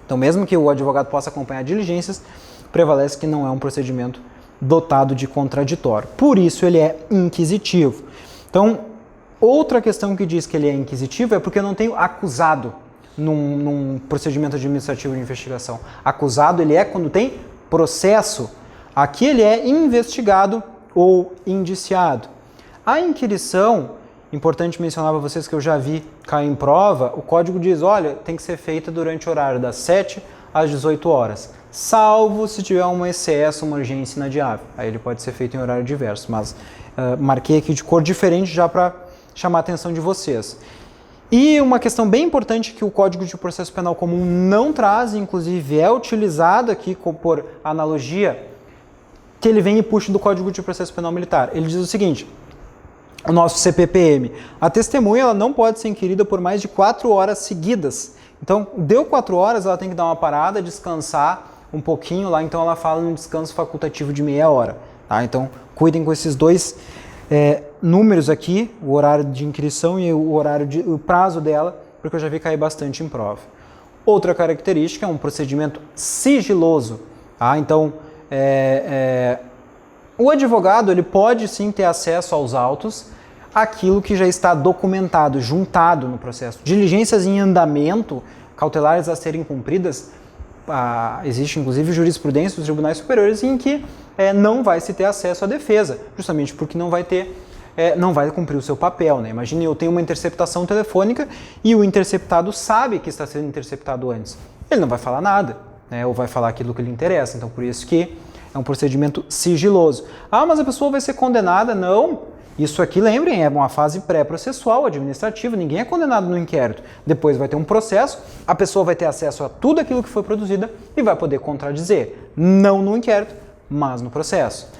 A: Então, mesmo que o advogado possa acompanhar diligências, prevalece que não é um procedimento dotado de contraditório. Por isso, ele é inquisitivo. Então, outra questão que diz que ele é inquisitivo é porque eu não tenho acusado num procedimento administrativo de investigação. Acusado, ele é quando tem processo. Aqui ele é investigado ou indiciado. A inquirição, importante mencionar para vocês que eu já vi cair em prova, o código diz, olha, tem que ser feita durante o horário das 7 às 18 horas, salvo se tiver um excesso, uma urgência inadiável. Aí ele pode ser feito em horário diverso, mas marquei aqui de cor diferente já para chamar a atenção de vocês. E uma questão bem importante que o Código de Processo Penal Comum não traz, inclusive é utilizado aqui por analogia, que ele vem e puxa do Código de Processo Penal Militar. Ele diz o seguinte, o nosso CPPM, a testemunha ela não pode ser inquirida por mais de 4 horas seguidas. Então, deu 4 horas, ela tem que dar uma parada, descansar um pouquinho lá, então ela fala num descanso facultativo de meia hora. Tá? Então, cuidem com esses dois números aqui, o horário de inquirição e o prazo dela, porque eu já vi cair bastante em prova. Outra característica é um procedimento sigiloso. Tá? Então, o advogado ele pode sim ter acesso aos autos, aquilo que já está documentado, juntado no processo. Diligências em andamento, cautelares a serem cumpridas, existe inclusive jurisprudência dos tribunais superiores em que não vai se ter acesso à defesa, justamente porque não vai cumprir o seu papel. Né? Imagine, eu tenho uma interceptação telefônica e o interceptado sabe que está sendo interceptado antes. Ele não vai falar nada, né? Ou vai falar aquilo que lhe interessa. Então, por isso que é um procedimento sigiloso. Ah, mas a pessoa vai ser condenada? Não. Isso aqui, lembrem, é uma fase pré-processual, administrativa, ninguém é condenado no inquérito. Depois vai ter um processo, a pessoa vai ter acesso a tudo aquilo que foi produzido e vai poder contradizer. Não no inquérito, mas no processo.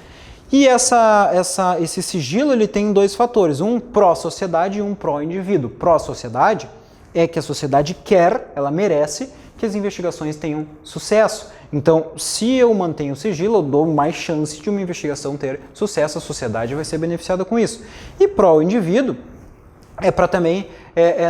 A: E esse sigilo ele tem dois fatores, um pró-sociedade e um pró-indivíduo. Pró-sociedade é que a sociedade quer, ela merece, que as investigações tenham sucesso. Então, se eu mantenho o sigilo, eu dou mais chance de uma investigação ter sucesso, a sociedade vai ser beneficiada com isso. E pró-indivíduo é para também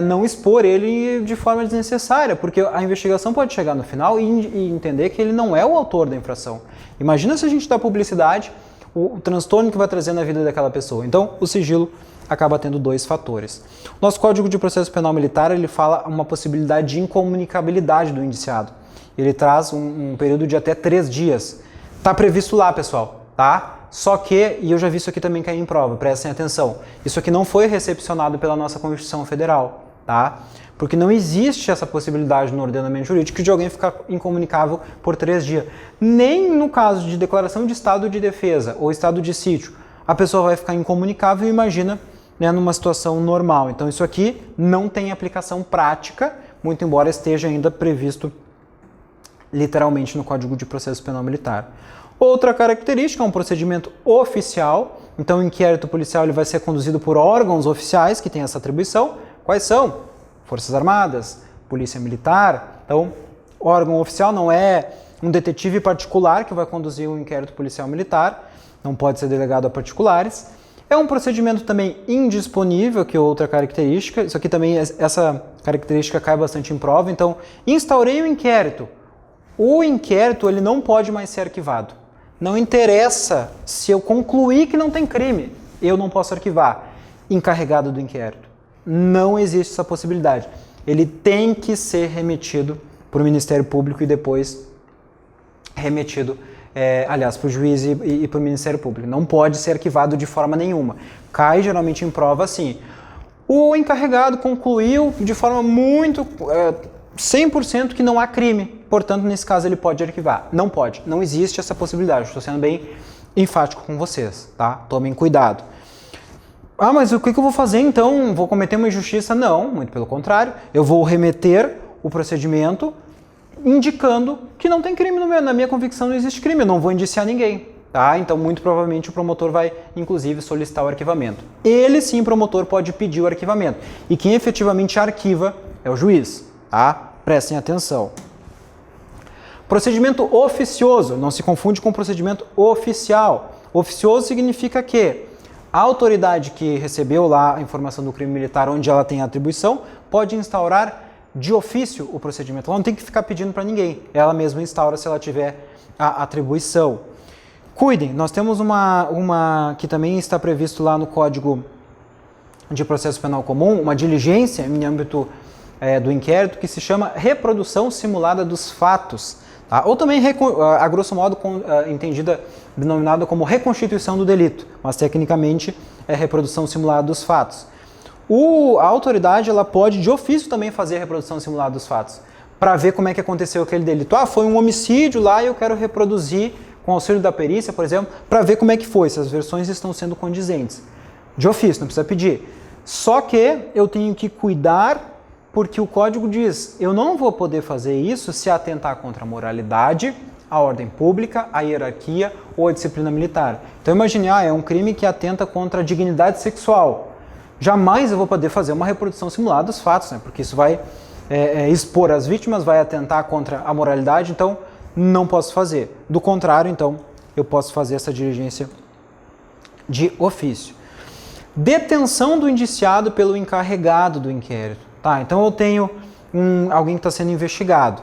A: não expor ele de forma desnecessária, porque a investigação pode chegar no final e entender que ele não é o autor da infração. Imagina se a gente dá publicidade, o transtorno que vai trazer na vida daquela pessoa. Então, o sigilo acaba tendo dois fatores. Nosso Código de Processo Penal Militar, ele fala uma possibilidade de incomunicabilidade do indiciado. Ele traz um período de até 3 dias. Está previsto lá, pessoal, tá? Só que, e eu já vi isso aqui também cair em prova, prestem atenção, isso aqui não foi recepcionado pela nossa Constituição Federal, tá? Porque não existe essa possibilidade no ordenamento jurídico de alguém ficar incomunicável por 3 dias. Nem no caso de declaração de estado de defesa ou estado de sítio, a pessoa vai ficar incomunicável, imagina, né, numa situação normal. Então isso aqui não tem aplicação prática, muito embora esteja ainda previsto literalmente no Código de Processo Penal Militar. Outra característica é um procedimento oficial, então o inquérito policial ele vai ser conduzido por órgãos oficiais que têm essa atribuição. Quais são? Forças Armadas, Polícia Militar. Então, órgão oficial não é um detetive particular que vai conduzir um inquérito policial militar, não pode ser delegado a particulares. É um procedimento também indisponível, que é outra característica. Isso aqui também, essa característica cai bastante em prova. Então, instaurei o inquérito. O inquérito ele não pode mais ser arquivado. Não interessa se eu concluir que não tem crime, eu não posso arquivar. Encarregado do inquérito. Não existe essa possibilidade. Ele tem que ser remetido para o Ministério Público e depois remetido, para o juiz e para o Ministério Público. Não pode ser arquivado de forma nenhuma. Cai geralmente em prova assim. O encarregado concluiu de forma muito 100% que não há crime, portanto, nesse caso ele pode arquivar. Não pode, não existe essa possibilidade. Estou sendo bem enfático com vocês, tá? Tomem cuidado. Ah, mas o que eu vou fazer então? Vou cometer uma injustiça? Não, muito pelo contrário. Eu vou remeter o procedimento indicando que não tem crime na minha convicção, não existe crime, eu não vou indiciar ninguém. Tá? Então, muito provavelmente, o promotor vai, inclusive, solicitar o arquivamento. Ele, sim, o promotor pode pedir o arquivamento. E quem efetivamente arquiva é o juiz. Tá? Prestem atenção. Procedimento oficioso, não se confunde com procedimento oficial. Oficioso significa que a autoridade que recebeu lá a informação do crime militar, onde ela tem a atribuição, pode instaurar de ofício o procedimento. Ela não tem que ficar pedindo para ninguém. Ela mesma instaura se ela tiver a atribuição. Cuidem, nós temos uma que também está previsto lá no Código de Processo Penal Comum, uma diligência em âmbito do inquérito que se chama reprodução simulada dos fatos, tá? Ou também, a grosso modo, entendida, denominada como reconstituição do delito, mas tecnicamente é reprodução simulada dos fatos. A autoridade ela pode, de ofício, também fazer a reprodução simulada dos fatos, para ver como é que aconteceu aquele delito. Foi um homicídio lá e eu quero reproduzir, com auxílio da perícia, por exemplo, para ver como é que foi, se as versões estão sendo condizentes. De ofício, não precisa pedir. Só que eu tenho que cuidar, porque o código diz, eu não vou poder fazer isso se atentar contra a moralidade, a ordem pública, a hierarquia ou a disciplina militar. Então imagine, é um crime que atenta contra a dignidade sexual. Jamais eu vou poder fazer uma reprodução simulada dos fatos, né? Porque isso vai expor as vítimas, vai atentar contra a moralidade, então não posso fazer. Do contrário, então, eu posso fazer essa diligência de ofício. Detenção do indiciado pelo encarregado do inquérito. Tá, então eu tenho alguém que está sendo investigado.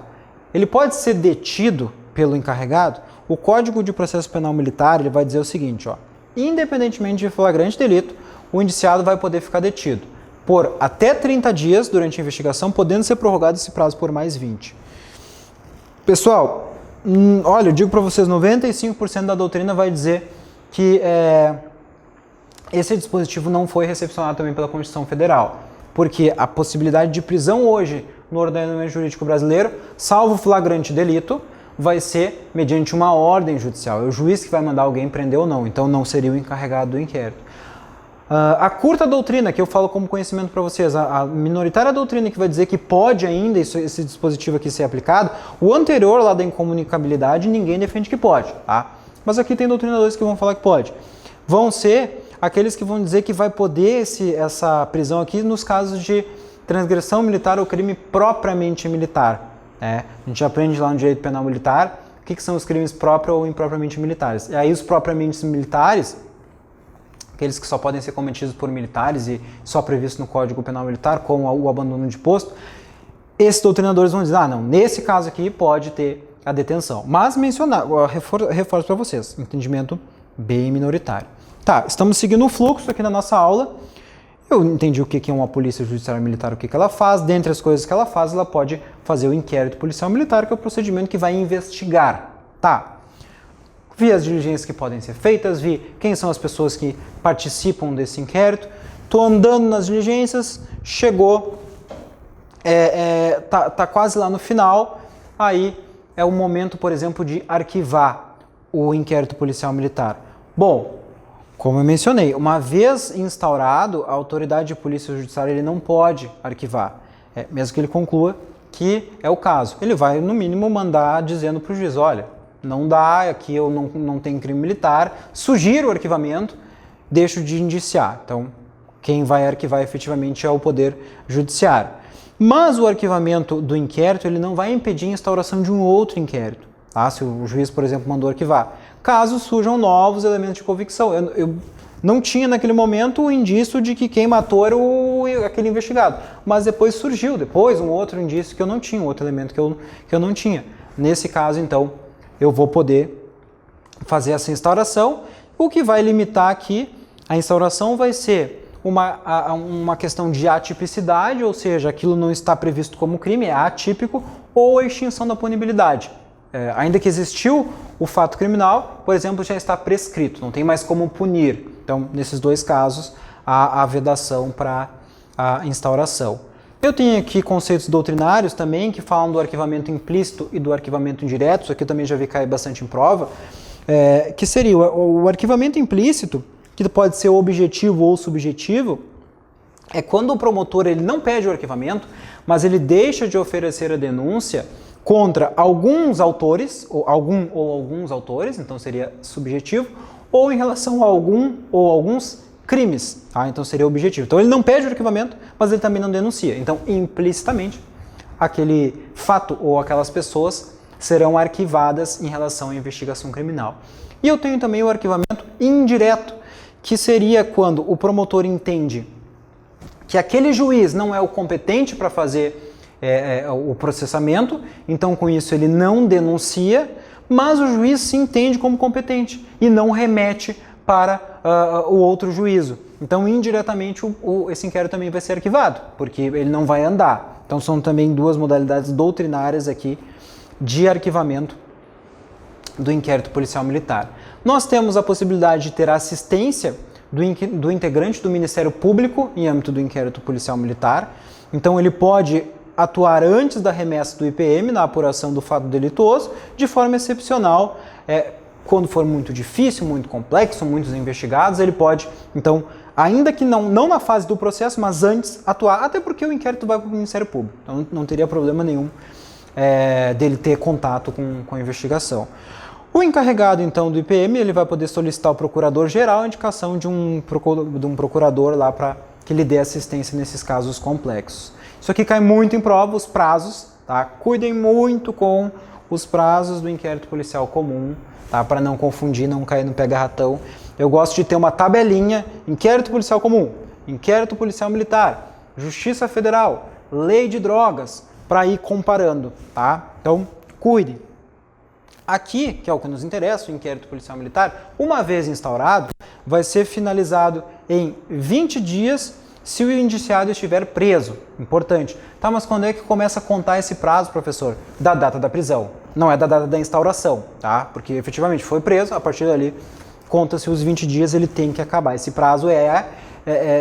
A: Ele pode ser detido pelo encarregado? O Código de Processo Penal Militar ele vai dizer o seguinte, independentemente de flagrante delito, o indiciado vai poder ficar detido por até 30 dias durante a investigação, podendo ser prorrogado esse prazo por mais 20. Pessoal, olha, eu digo para vocês, 95% da doutrina vai dizer que esse dispositivo não foi recepcionado também pela Constituição Federal, porque a possibilidade de prisão hoje no ordenamento jurídico brasileiro, salvo flagrante delito, vai ser mediante uma ordem judicial. É o juiz que vai mandar alguém prender ou não, então não seria o encarregado do inquérito. A curta doutrina, que eu falo como conhecimento para vocês, a minoritária doutrina que vai dizer que pode ainda esse dispositivo aqui ser aplicado, o anterior lá da incomunicabilidade, ninguém defende que pode, tá? Mas aqui tem doutrinadores que vão falar que pode. Vão ser aqueles que vão dizer que vai poder essa prisão aqui nos casos de transgressão militar ou crime propriamente militar. A gente aprende lá no direito penal militar o que são os crimes próprios ou impropriamente militares. E aí os propriamente militares, aqueles que só podem ser cometidos por militares e só previsto no Código Penal Militar, como o abandono de posto, esses doutrinadores vão dizer, não, nesse caso aqui pode ter a detenção. Mas mencionar, reforço para vocês, entendimento bem minoritário. Tá, estamos seguindo o fluxo aqui na nossa aula. Eu entendi o que é uma polícia judiciária militar, o que ela faz. Dentre as coisas que ela faz, ela pode fazer o inquérito policial militar, que é o procedimento que vai investigar. Tá. Vi as diligências que podem ser feitas, vi quem são as pessoas que participam desse inquérito. Estou andando nas diligências, chegou, tá quase lá no final, aí é o momento, por exemplo, de arquivar o inquérito policial militar. Bom, como eu mencionei, uma vez instaurado, a autoridade de polícia judiciária ele não pode arquivar, mesmo que ele conclua que é o caso. Ele vai, no mínimo, mandar dizendo para o juiz, olha, não dá, aqui eu não tenho crime militar, sugiro o arquivamento, deixo de indiciar. Então, quem vai arquivar efetivamente é o Poder Judiciário. Mas o arquivamento do inquérito ele não vai impedir a instauração de um outro inquérito. Tá? Se o juiz, por exemplo, mandou arquivar. Caso surjam novos elementos de convicção. Eu não tinha naquele momento o indício de que quem matou era aquele investigado. Mas depois surgiu, um outro indício que eu não tinha, um outro elemento que eu não tinha. Nesse caso, então, eu vou poder fazer essa instauração. O que vai limitar aqui a instauração vai ser uma questão de atipicidade, ou seja, aquilo não está previsto como crime, é atípico, ou a extinção da punibilidade. Ainda que existiu o fato criminal, por exemplo, já está prescrito, não tem mais como punir. Então, nesses dois casos, há a vedação para a instauração. Eu tenho aqui conceitos doutrinários também que falam do arquivamento implícito e do arquivamento indireto, isso aqui eu também já vi cair bastante em prova, que seria o arquivamento implícito, que pode ser objetivo ou subjetivo, é quando o promotor ele não pede o arquivamento, mas ele deixa de oferecer a denúncia contra alguns autores, ou alguns autores, então seria subjetivo, ou em relação a algum ou alguns crimes, tá? Então seria objetivo. Então ele não pede o arquivamento, mas ele também não denuncia. Então, implicitamente, aquele fato ou aquelas pessoas serão arquivadas em relação à investigação criminal. E eu tenho também o arquivamento indireto, que seria quando o promotor entende que aquele juiz não é o competente para fazer o processamento, então com isso ele não denuncia, mas o juiz se entende como competente e não remete para o outro juízo. Então, indiretamente, esse inquérito também vai ser arquivado, porque ele não vai andar. Então, são também duas modalidades doutrinárias aqui de arquivamento do inquérito policial militar. Nós temos a possibilidade de ter a assistência do integrante do Ministério Público em âmbito do inquérito policial militar. Então, ele pode atuar antes da remessa do IPM na apuração do fato delituoso, de forma excepcional. Quando for muito difícil, muito complexo, muitos investigados, ele pode, então, ainda que não na fase do processo, mas antes atuar, até porque o inquérito vai para o Ministério Público, então não teria problema nenhum dele ter contato com a investigação. O encarregado, então, do IPM, ele vai poder solicitar ao procurador-geral a indicação de um procurador lá para que lhe dê assistência nesses casos complexos. Isso aqui cai muito em prova, os prazos, tá? Cuidem muito com os prazos do inquérito policial comum, tá? Para não confundir, não cair no pega-ratão. Eu gosto de ter uma tabelinha: inquérito policial comum, inquérito policial militar, Justiça Federal, lei de drogas, para ir comparando, tá? Então, cuidem. Aqui, que é o que nos interessa, o inquérito policial militar, uma vez instaurado, vai ser finalizado em 20 dias se o indiciado estiver preso. Importante. Tá, mas quando é que começa a contar esse prazo, professor? Da data da prisão. Não é da data da instauração, tá? Porque efetivamente foi preso, a partir dali conta-se os 20 dias, ele tem que acabar. Esse prazo é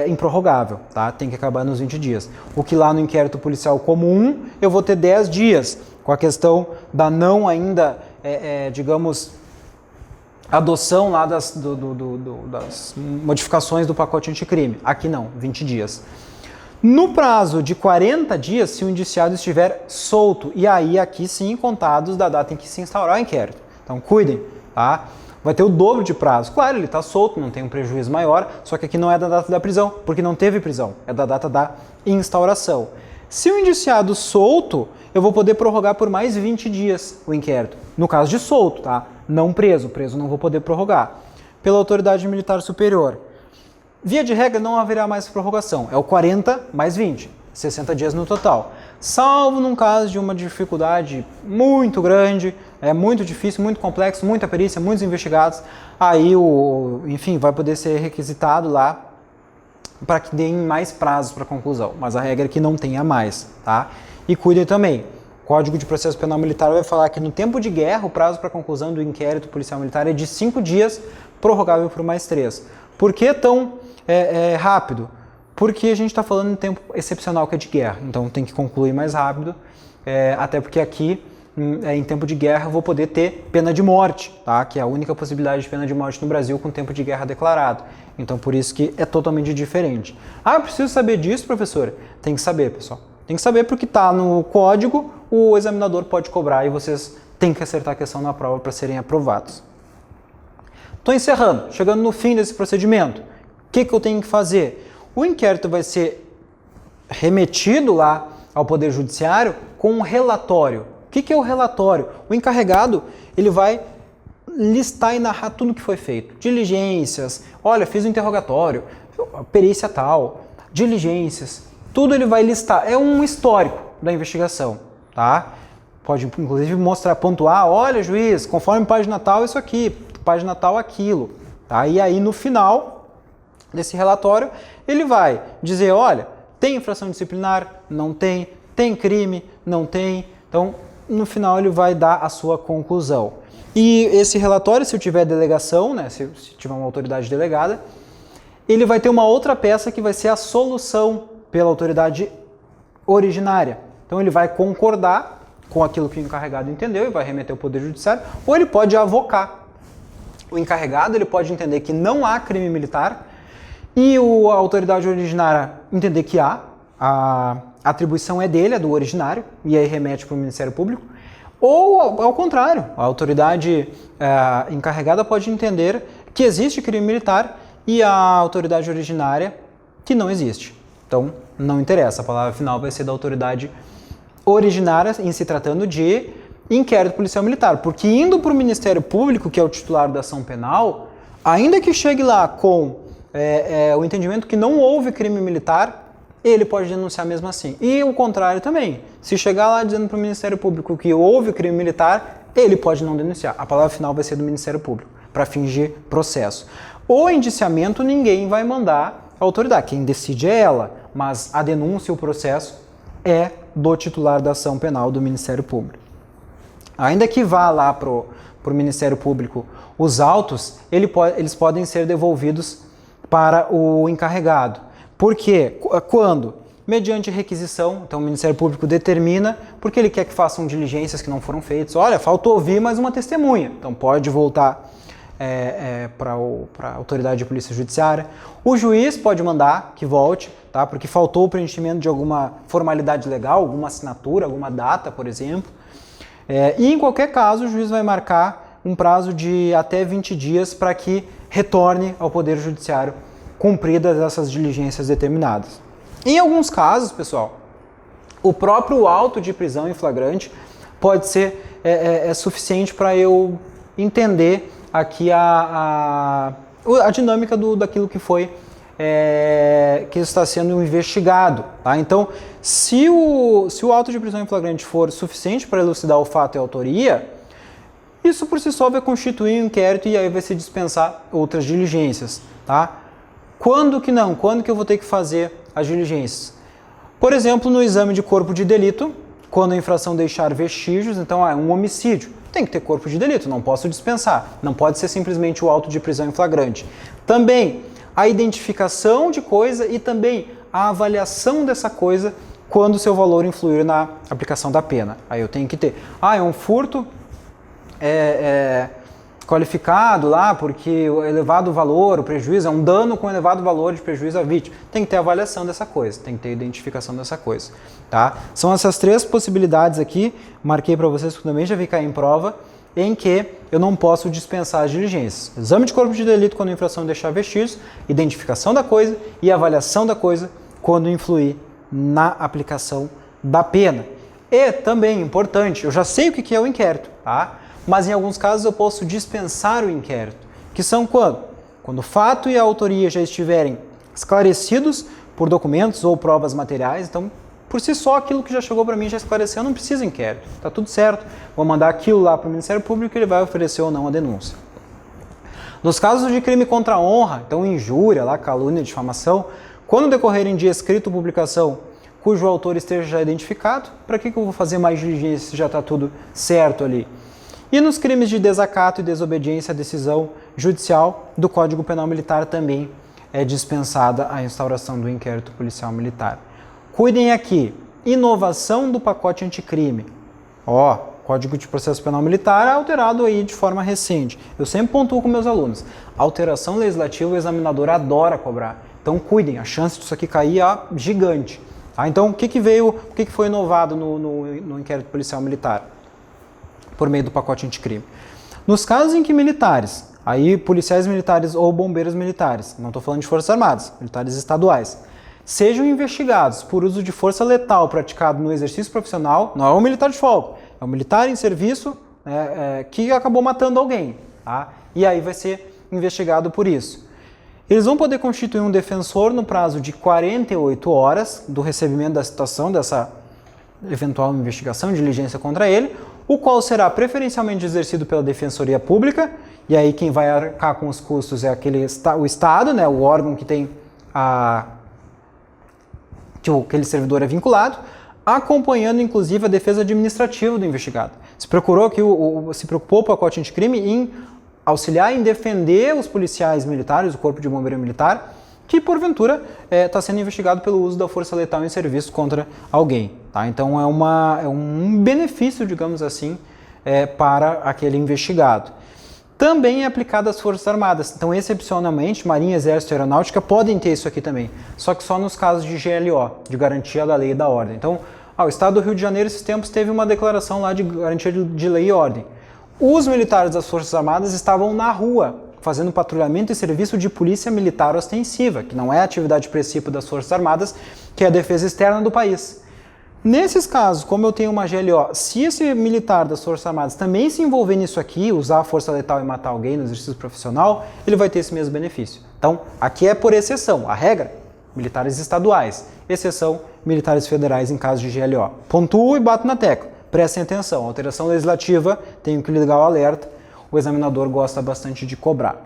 A: improrrogável, tá? Tem que acabar nos 20 dias. O que lá no inquérito policial comum, eu vou ter 10 dias, com a questão da não ainda, digamos, adoção lá das modificações do pacote anticrime. Aqui não, 20 dias. No prazo de 40 dias, se o indiciado estiver solto, e aí aqui sim contados da data em que se instaurar o inquérito. Então cuidem, tá? Vai ter o dobro de prazo. Claro, ele está solto, não tem um prejuízo maior, só que aqui não é da data da prisão, porque não teve prisão, é da data da instauração. Se o indiciado solto, eu vou poder prorrogar por mais 20 dias o inquérito. No caso de solto, tá? Não preso. Preso não vou poder prorrogar. Pela autoridade militar superior. Via de regra, não haverá mais prorrogação. É o 40 mais 20. 60 dias no total. Salvo num caso de uma dificuldade muito grande, muito difícil, muito complexo, muita perícia, muitos investigados, aí enfim, vai poder ser requisitado lá para que deem mais prazos para conclusão. Mas a regra é que não tenha mais, tá? E cuidem também. O Código de Processo Penal Militar vai falar que no tempo de guerra o prazo para conclusão do inquérito policial militar é de 5 dias, prorrogável por mais 3. Por que tão rápido? Porque a gente está falando de um tempo excepcional que é de guerra, então tem que concluir mais rápido, até porque aqui, em tempo de guerra, eu vou poder ter pena de morte, tá? Que é a única possibilidade de pena de morte no Brasil com tempo de guerra declarado. Então, por isso que é totalmente diferente. Ah, eu preciso saber disso, professor? Tem que saber, pessoal. Tem que saber porque está no código, o examinador pode cobrar e vocês têm que acertar a questão na prova para serem aprovados. Estou encerrando, chegando no fim desse procedimento. O que eu tenho que fazer? O inquérito vai ser remetido lá ao Poder Judiciário com um relatório. O que é o relatório? O encarregado ele vai listar e narrar tudo o que foi feito. Diligências, olha, fiz um interrogatório, perícia tal, diligências, tudo ele vai listar. É um histórico da investigação, tá? Pode, inclusive, mostrar, pontuar, olha, juiz, conforme página tal, isso aqui, página tal, aquilo. Tá? E aí, no final desse relatório, ele vai dizer, olha, tem infração disciplinar? Não tem. Tem crime? Não tem. Então, no final, ele vai dar a sua conclusão. E esse relatório, se eu tiver delegação, né, se tiver uma autoridade delegada, ele vai ter uma outra peça que vai ser a solução pela autoridade originária. Então, ele vai concordar com aquilo que o encarregado entendeu e vai remeter ao Poder Judiciário, ou ele pode avocar. O encarregado ele pode entender que não há crime militar e a autoridade originária entender que há, a atribuição é dele, é do originário, e aí remete para o Ministério Público, ou ao contrário, a autoridade encarregada pode entender que existe crime militar e a autoridade originária que não existe. Então, não interessa, a palavra final vai ser da autoridade originária em se tratando de inquérito policial militar, porque indo para o Ministério Público, que é o titular da ação penal, ainda que chegue lá com o entendimento que não houve crime militar, ele pode denunciar mesmo assim. E o contrário também. Se chegar lá dizendo para o Ministério Público que houve crime militar, ele pode não denunciar. A palavra final vai ser do Ministério Público, para fingir processo. O indiciamento ninguém vai mandar a autoridade. Quem decide é ela, mas a denúncia e o processo é do titular da ação penal do Ministério Público. Ainda que vá lá para o Ministério Público os autos, eles podem ser devolvidos para o encarregado. Por quê? Quando? Mediante requisição, então o Ministério Público determina, porque ele quer que façam diligências que não foram feitas. Olha, faltou ouvir mais uma testemunha, então pode voltar para a autoridade de polícia judiciária. O juiz pode mandar que volte, tá? Porque faltou o preenchimento de alguma formalidade legal, alguma assinatura, alguma data, por exemplo. E em qualquer caso, o juiz vai marcar um prazo de até 20 dias para que retorne ao Poder Judiciário cumpridas essas diligências determinadas. Em alguns casos, pessoal, o próprio auto de prisão em flagrante pode ser suficiente para eu entender aqui a dinâmica daquilo que foi que está sendo investigado. Tá? Então, se o auto de prisão em flagrante for suficiente para elucidar o fato e a autoria, isso por si só vai constituir um inquérito e aí vai se dispensar outras diligências. Tá? Quando que não? Quando que eu vou ter que fazer as diligências? Por exemplo, no exame de corpo de delito, quando a infração deixar vestígios, então é um homicídio. Tem que ter corpo de delito, não posso dispensar. Não pode ser simplesmente o auto de prisão em flagrante. Também a identificação de coisa e também a avaliação dessa coisa quando seu valor influir na aplicação da pena. Aí eu tenho que ter, é um furto qualificado lá porque o elevado valor, o prejuízo, é um dano com elevado valor de prejuízo à vítima. Tem que ter avaliação dessa coisa, tem que ter identificação dessa coisa. Tá? São essas três possibilidades aqui, marquei para vocês que também já vi cair em prova, em que eu não posso dispensar as diligências. Exame de corpo de delito quando a infração deixar vestígios, identificação da coisa e avaliação da coisa quando influir na aplicação da pena. E também, importante, eu já sei o que é o inquérito, tá? Mas em alguns casos eu posso dispensar o inquérito, que são quando? Quando o fato e a autoria já estiverem esclarecidos por documentos ou provas materiais, então por si só aquilo que já chegou para mim já esclareceu, eu não preciso inquérito, tá tudo certo, vou mandar aquilo lá para o Ministério Público e ele vai oferecer ou não a denúncia. Nos casos de crime contra a honra, então injúria, calúnia, difamação, quando decorrerem de escrito ou publicação cujo autor esteja já identificado, para que eu vou fazer mais diligência se já está tudo certo ali? E nos crimes de desacato e desobediência à decisão judicial do Código Penal Militar também é dispensada a instauração do inquérito policial militar. Cuidem aqui, inovação do pacote anticrime. Código de Processo Penal Militar é alterado aí de forma recente. Eu sempre pontuo com meus alunos. Alteração legislativa o examinador adora cobrar. Então cuidem, a chance disso aqui cair é gigante. Tá? Então o que foi inovado no inquérito policial militar? Por meio do pacote anticrime. Nos casos em que militares, aí policiais militares ou bombeiros militares, não estou falando de forças armadas, militares estaduais, sejam investigados por uso de força letal praticado no exercício profissional, não é um militar de folga, é um militar em serviço que acabou matando alguém, tá? E aí vai ser investigado por isso. Eles vão poder constituir um defensor no prazo de 48 horas do recebimento da citação dessa eventual investigação, diligência contra ele, o qual será preferencialmente exercido pela Defensoria Pública, e aí quem vai arcar com os custos é o Estado, né, o órgão que tem que aquele servidor é vinculado, acompanhando inclusive a defesa administrativa do investigado. Se preocupou o pacote anticrime em auxiliar em defender os policiais militares, o Corpo de Bombeiro Militar, que porventura está sendo investigado pelo uso da força letal em serviço contra alguém. Tá? Então é um benefício, digamos assim, para aquele investigado. Também é aplicado às Forças Armadas. Então, excepcionalmente, Marinha, Exército e Aeronáutica podem ter isso aqui também. Só que só nos casos de GLO, de Garantia da Lei e da Ordem. Então, o Estado do Rio de Janeiro, esses tempos, teve uma declaração lá de Garantia de Lei e Ordem. Os militares das Forças Armadas estavam na rua, fazendo patrulhamento e serviço de polícia militar ostensiva, que não é a atividade princípio das Forças Armadas, que é a defesa externa do país. Nesses casos, como eu tenho uma GLO, se esse militar das Forças Armadas também se envolver nisso aqui, usar a força letal e matar alguém no exercício profissional, ele vai ter esse mesmo benefício. Então, aqui é por exceção. A regra militares estaduais, exceção militares federais em caso de GLO. Pontuo e bato na tecla. Prestem atenção, alteração legislativa, tenho que ligar o alerta, o examinador gosta bastante de cobrar.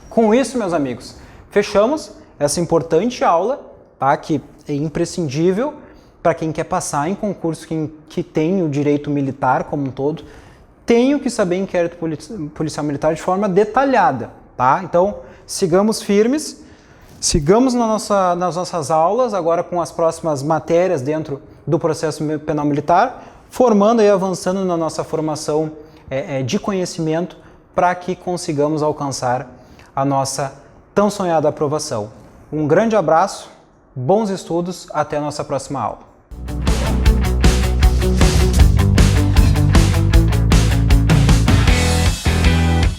A: Com isso, meus amigos, fechamos essa importante aula, tá? Que é imprescindível para quem quer passar em concurso, que tem o direito militar como um todo, tenho que saber inquérito policial militar de forma detalhada, tá? Então, sigamos firmes, sigamos nas nossas aulas, agora com as próximas matérias dentro do processo penal militar, formando e avançando na nossa formação de conhecimento para que consigamos alcançar a nossa tão sonhada aprovação. Um grande abraço, bons estudos, até a nossa próxima aula.